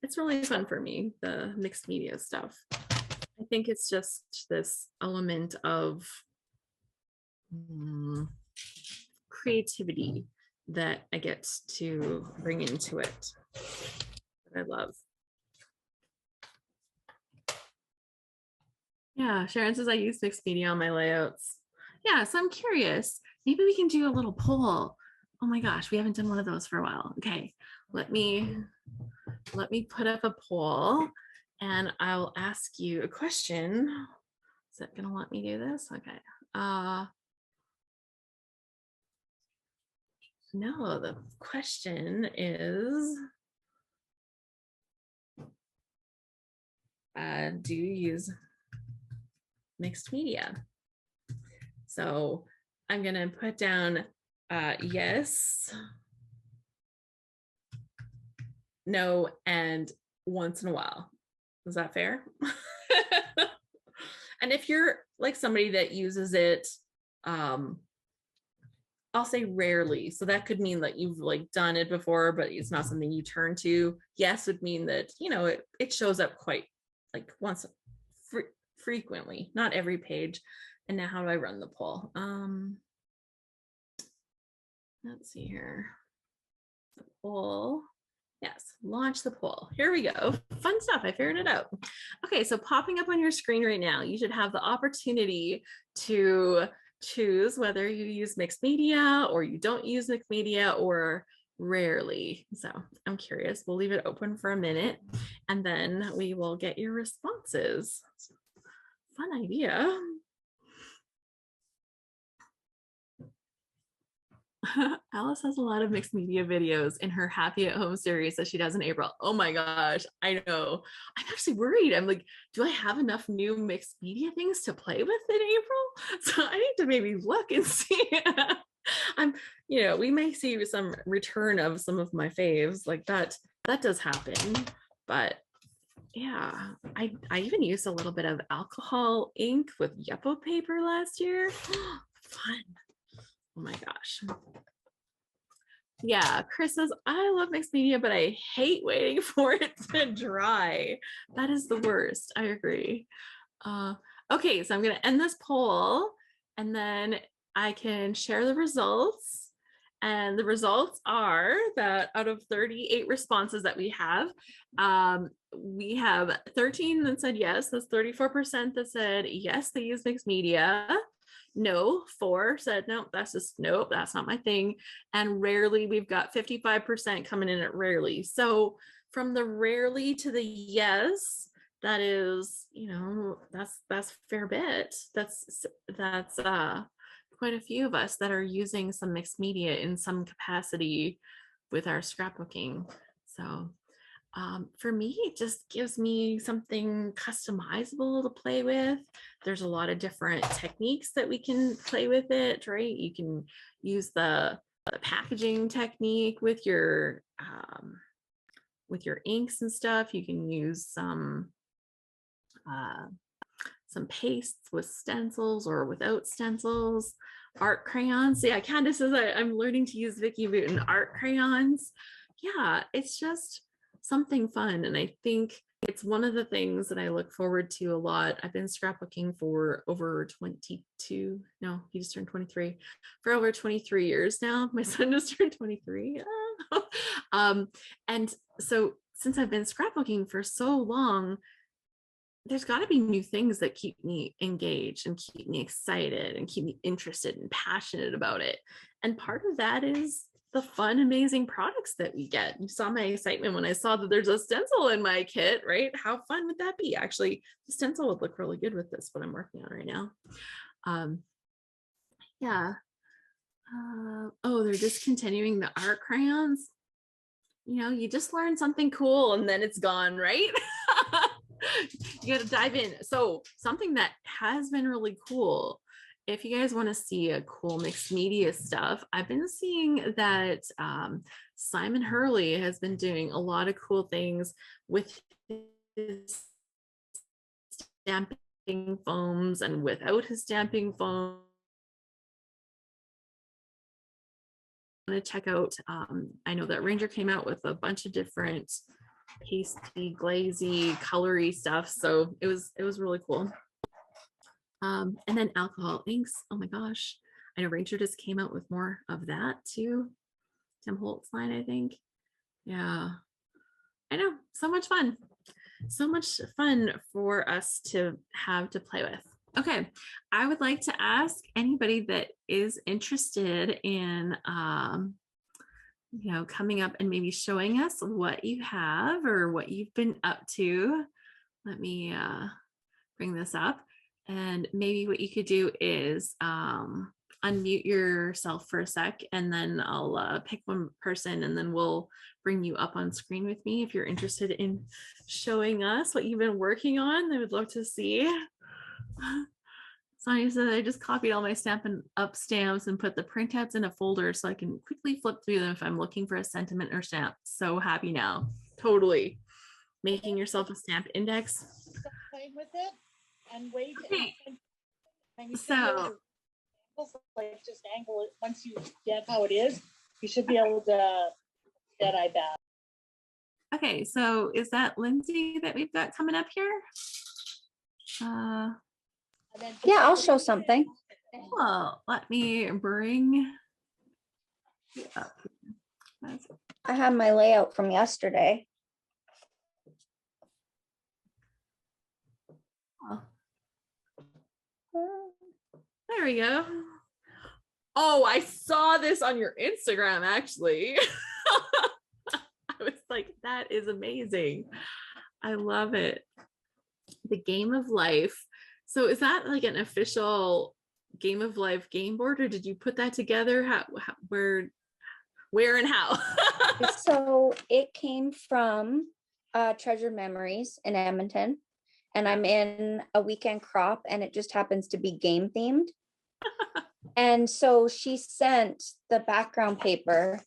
it's really fun for me, the mixed media stuff. I think it's just this element of creativity that I get to bring into it that I love. Yeah, Sharon says I use mixed media on my layouts. Yeah, so I'm curious. Maybe we can do a little poll. Oh my gosh, we haven't done one of those for a while. Okay, let me put up a poll and I'll ask you a question. Is it gonna let me do this? Okay. No, the question is, do you use mixed media? So I'm gonna put down yes, no, and once in a while. Is that fair? And if you're like somebody that uses it, I'll say rarely. So that could mean that you've like done it before, but it's not something you turn to. Yes would mean that, you know, it shows up quite like once frequently, not every page. And now how do I run the poll? Let's see here. The poll. Yes, launch the poll. Here we go. Fun stuff. I figured it out. Okay, so popping up on your screen right now, you should have the opportunity to choose whether you use mixed media or you don't use mixed media or rarely. So I'm curious. We'll leave it open for a minute and then we will get your responses. Fun idea. Alice has a lot of mixed media videos in her Happy at Home series that she does in April. Oh my gosh, I know. I'm actually worried. I'm like, do I have enough new mixed media things to play with in April? So I need to maybe look and see. You know, we may see some return of some of my faves like that. That does happen, but yeah, I even used a little bit of alcohol ink with Yupo paper last year. Fun. Oh my gosh. Yeah, Chris says, I love mixed media, but I hate waiting for it to dry. That is the worst. I agree. Okay, so I'm going to end this poll and then I can share the results. And the results are that out of 38 responses that we have 13 that said yes. That's 34% that said yes, they use mixed media. No, 4 said no, that's not my thing. And rarely, we've got 55% coming in at rarely. So from the rarely to the yes, that is, you know, that's a fair bit. That's quite a few of us that are using some mixed media in some capacity with our scrapbooking. So for me, it just gives me something customizable to play with. There's a lot of different techniques that we can play with it, right? You can use the packaging technique with your inks and stuff. You can use some pastes with stencils or without stencils. Art crayons. Yeah, Candace says I'm learning to use Vicky Wooten art crayons. Yeah, it's just something fun. And I think it's one of the things that I look forward to a lot. I've been scrapbooking for over 22. No, he just turned 23 for over 23 years now. My son just turned 23. And so since I've been scrapbooking for so long, there's got to be new things that keep me engaged and keep me excited and keep me interested and passionate about it. And part of that is the fun, amazing products that we get. You saw my excitement when I saw that there's a stencil in my kit, right? How fun would that be? Actually, the stencil would look really good with this, what I'm working on right now. Yeah. Oh, they're discontinuing the art crayons. You know, you just learn something cool and then it's gone, right? You got to dive in. So something that has been really cool, if you guys want to see a cool mixed media stuff, I've been seeing that Simon Hurley has been doing a lot of cool things with his stamping foams and without his stamping foam. To check out, I know that Ranger came out with a bunch of different pasty, glazy, colory stuff, so it was really cool. And then alcohol inks. Oh my gosh, I know Ranger just came out with more of that too. Tim Holt's line, I think. Yeah, I know, so much fun for us to have to play with. Okay, I would like to ask anybody that is interested in you know, coming up and maybe showing us what you have or what you've been up to. Let me bring this up. And maybe what you could do is unmute yourself for a sec, and then I'll pick one person, and then we'll bring you up on screen with me if you're interested in showing us what you've been working on. I would love to see. Sonia said I just copied all my Stampin' Up stamps and put the printouts in a folder so I can quickly flip through them if I'm looking for a sentiment or stamp. So happy now. Totally. Making yourself a stamp index. Play with it and wait. Okay. And you So like just angle it once you get how it is. You should be able to get eye back. okay, so is that Lindsay that we've got coming up here? Yeah, I'll show something. Well, let me bring you up. I have my layout from yesterday. Oh. There we go. Oh, I saw this on your Instagram, actually. I was like, that is amazing. I love it. The Game of Life. So is that like an official Game of Life game board, or did you put that together? Where and how? So it came from Treasured Memories in Edmonton, and I'm in a weekend crop, and it just happens to be game themed. And so she sent the background paper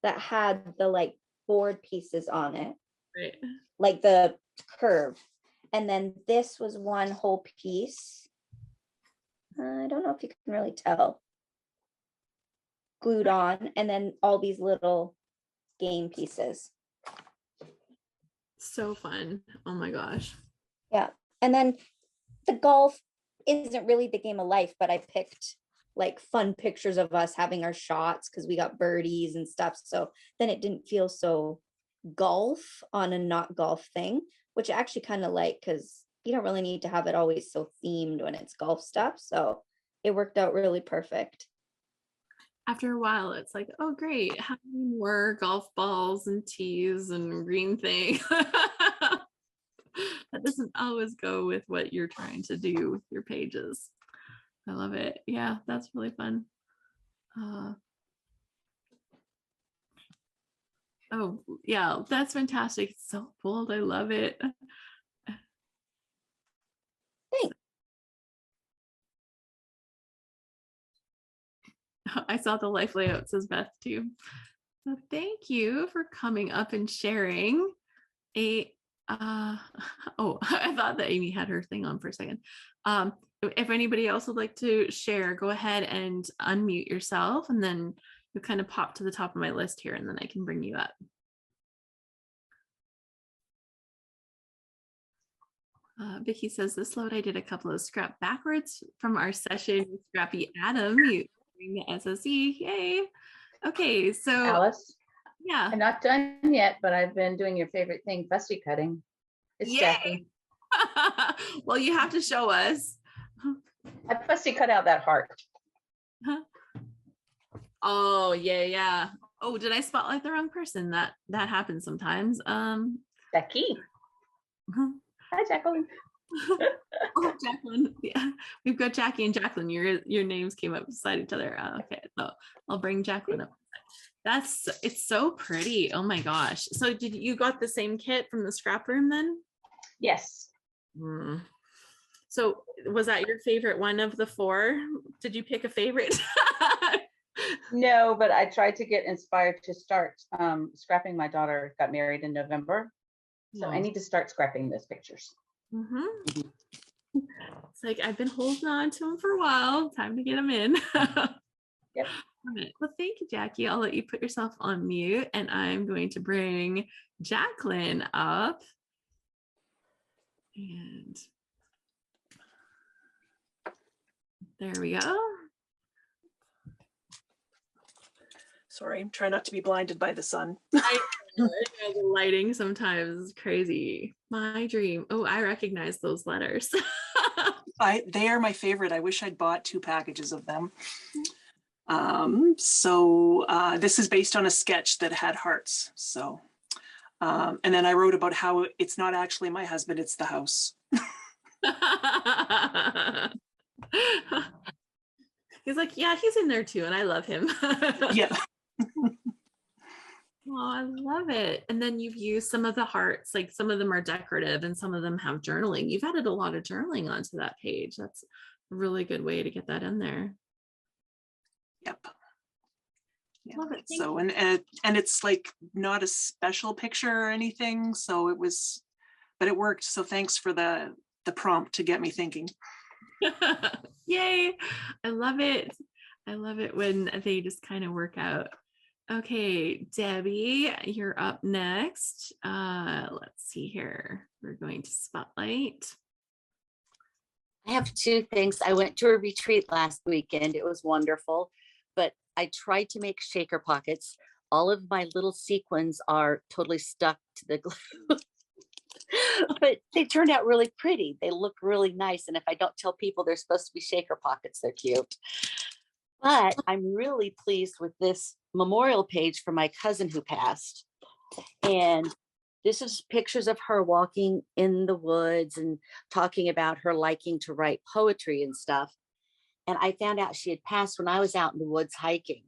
that had the like board pieces on it, Right. like the curve. And then this was one whole piece. I don't know if you can really tell. Glued on, and then all these little game pieces. So fun. Oh my gosh. Yeah. And then the golf isn't really the game of life, but I picked like fun pictures of us having our shots because we got birdies and stuff. So then it didn't feel so golf on a not golf thing, which I actually kind of like because you don't really need to have it always so themed when it's golf stuff. So it worked out really perfect. After a while, it's like, oh, great. How many more golf balls and tees and green thing? That doesn't always go with what you're trying to do with your pages. I love it. Yeah, that's really fun. Oh, yeah, that's fantastic. It's so bold. I love it. Thanks. I saw the life layout, says Beth too. So thank you for coming up and sharing a oh, I thought that Amy had her thing on for a second. If anybody else would like to share, go ahead and unmute yourself, and then you kind of pop to the top of my list here, and then I can bring you up. Vicky says this load I did a couple of scrap backwards from our session with Scrappy Adam using the SSE. Yay. Okay, so Alice, yeah, I'm not done yet, but I've been doing your favorite thing, fussy cutting. It's Yay. Jackie. Well, you have to show us. I fussy cut out that heart. Oh yeah. Oh, did I spotlight the wrong person? That happens sometimes. Jackie. Hi, Jacqueline. Oh, Jacqueline. Yeah, we've got Jackie and Jacqueline. Your names came up beside each other. Okay, so I'll bring Jacqueline up. It's so pretty. Oh my gosh. So did you got the same kit from the scrap room then? Yes. So was that your favorite one of the four? Did you pick a favorite? No, but I tried to get inspired to start scrapping. My daughter got married in November. So I need to start scrapping those pictures. It's like I've been holding on to them for a while. Time to get them in. Yep. Well, thank you, Jackie. I'll let you put yourself on mute, and I'm going to bring Jacqueline up. And there we go. Sorry, I'm trying not to be blinded by the sun. I know, the lighting sometimes is crazy. My dream. Oh, I recognize those letters. They are my favorite. I wish I'd bought 2 packages of them. This is based on a sketch that had hearts. And then I wrote about how it's not actually my husband, it's the house. He's like, yeah, he's in there too, and I love him. Yeah. Oh, I love it. And then you've used some of the hearts, like some of them are decorative and some of them have journaling. You've added a lot of journaling onto that page. That's a really good way to get that in there. Yep. Yeah. Love it. So, and it's like not a special picture or anything. So it was, but it worked. So thanks for the prompt to get me thinking. Yay. I love it. I love it when they just kind of work out. Okay, Debbie, you're up next. Let's see here. We're going to spotlight. I have two things. I went to a retreat last weekend. It was wonderful, but I tried to make shaker pockets. All of my little sequins are totally stuck to the glue, but they turned out really pretty. They look really nice. And if I don't tell people they're supposed to be shaker pockets, they're cute. But I'm really pleased with this memorial page for my cousin who passed. And this is pictures of her walking in the woods and talking about her liking to write poetry and stuff. And I found out she had passed when I was out in the woods hiking.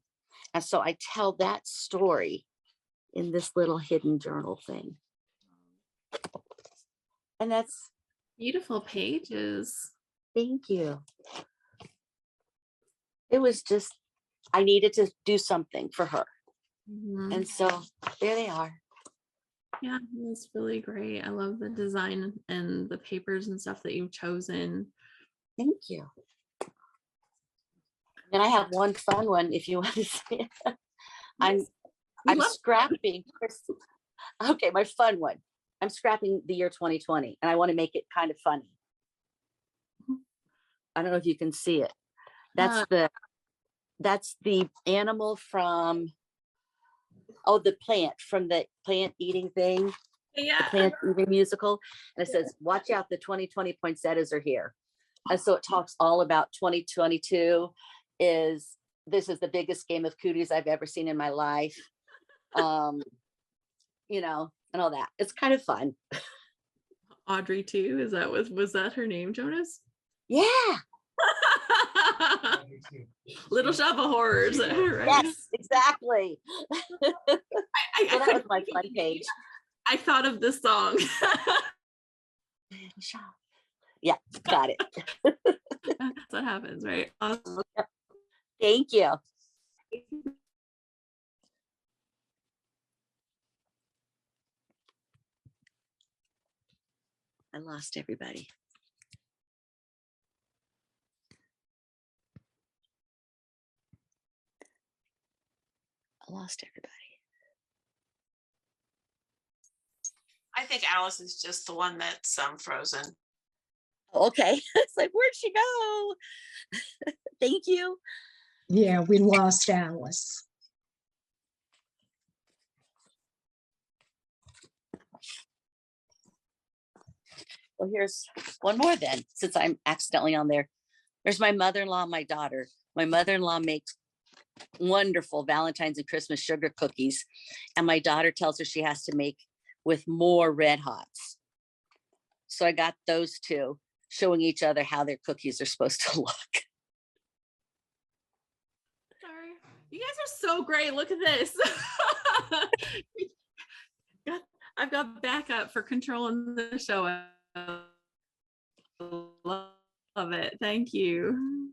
And so I tell that story in this little hidden journal thing. And that's Beautiful pages. thank you. It was just, I needed to do something for her. Mhm. And so there they are. Yeah, it's really great. I love the design and the papers and stuff that you've chosen. Thank you. And I have one fun one if you want to see it. I'm We love scrapping. Okay, my fun one. I'm scrapping the year 2020 and I want to make it kind of funny. I don't know if you can see it. That's the animal from, oh, the plant from the plant eating thing, the Yeah. plant eating musical. And it says, watch out, the 2020 poinsettias are here. And so it talks all about 2022 this is the biggest game of cooties I've ever seen in my life. You know, and all that. It's kind of fun. Audrey too. Was that her name, Jonas? Yeah. Little Shop of Horrors. Right? Yes, exactly. So that was my fun page. I thought of this song. Yeah, got it. That's what happens, right? Awesome. Thank you. I lost everybody. I lost everybody. I think Alice is just the one that's frozen. Okay. It's like, where'd she go? Thank you. Yeah, we lost Alice. Well, here's one more then, since I'm accidentally on there. There's my mother-in-law and my daughter. My mother-in-law makes wonderful Valentine's and Christmas sugar cookies. And my daughter tells her she has to make with more Red Hots. So I got those two showing each other how their cookies are supposed to look. Sorry. You guys are so great. Look at this. I've got backup for controlling the show. I love it. Thank you.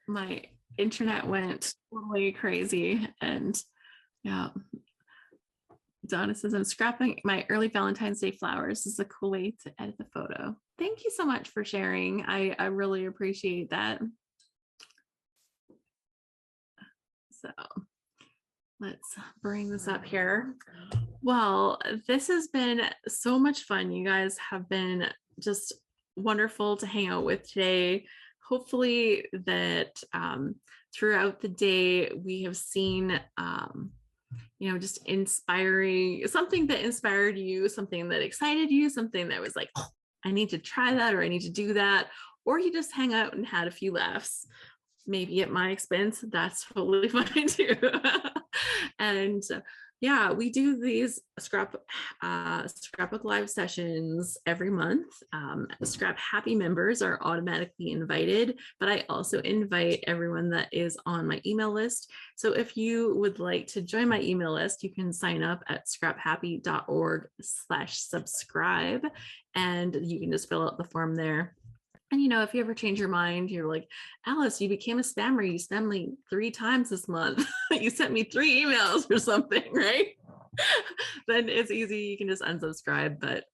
My internet went totally crazy, and yeah. Donna says, I'm scrapping my early Valentine's Day flowers. This is a cool way to edit the photo. Thank you so much for sharing. I really appreciate that. So let's bring this up here. Well, this has been so much fun. You guys have been just wonderful to hang out with today. Hopefully that throughout the day we have seen just inspiring, something that inspired you, something that excited you, something that was like, oh, I need to try that, or I need to do that, or you just hang out and had a few laughs, maybe at my expense. That's totally fine too. And Yeah, we do these scrapbook live sessions every month. Scrap Happy members are automatically invited, but I also invite everyone that is on my email list. So if you would like to join my email list, you can sign up at scraphappy.org/subscribe, and you can just fill out the form there. And if you ever change your mind, you're like, Alice, you became a spammer. You spammed me 3 times this month. You sent me 3 emails or something, right? Then it's easy. You can just unsubscribe. But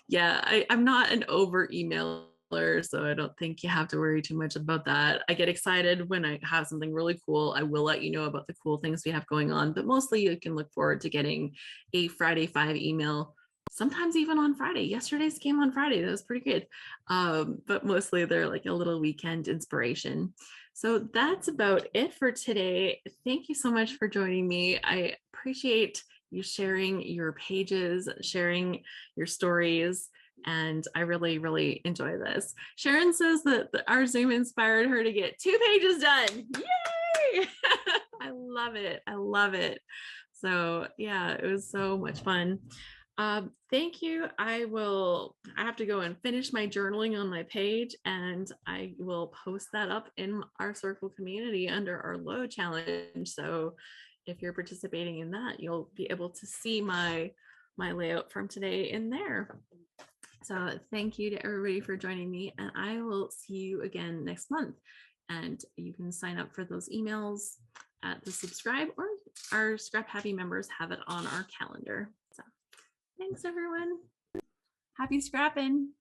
yeah, I'm not an over emailer, so I don't think you have to worry too much about that. I get excited when I have something really cool. I will let you know about the cool things we have going on, but mostly you can look forward to getting a Friday 5 email. Sometimes even on Friday. Yesterday's came on Friday. That was pretty good. But mostly they're like a little weekend inspiration. So that's about it for today. Thank you so much for joining me. I appreciate you sharing your pages, sharing your stories, and I really, really enjoy this. Sharon says that our Zoom inspired her to get 2 pages done. Yay! I love it. I love it. So yeah, it was so much fun. Thank you. I have to go and finish my journaling on my page, and I will post that up in our circle community under our load challenge. So if you're participating in that, you'll be able to see my layout from today in there. So thank you to everybody for joining me, and I will see you again next month. And you can sign up for those emails at the subscribe, or our Scrap Happy members have it on our calendar. So thanks, everyone. Happy scrapping.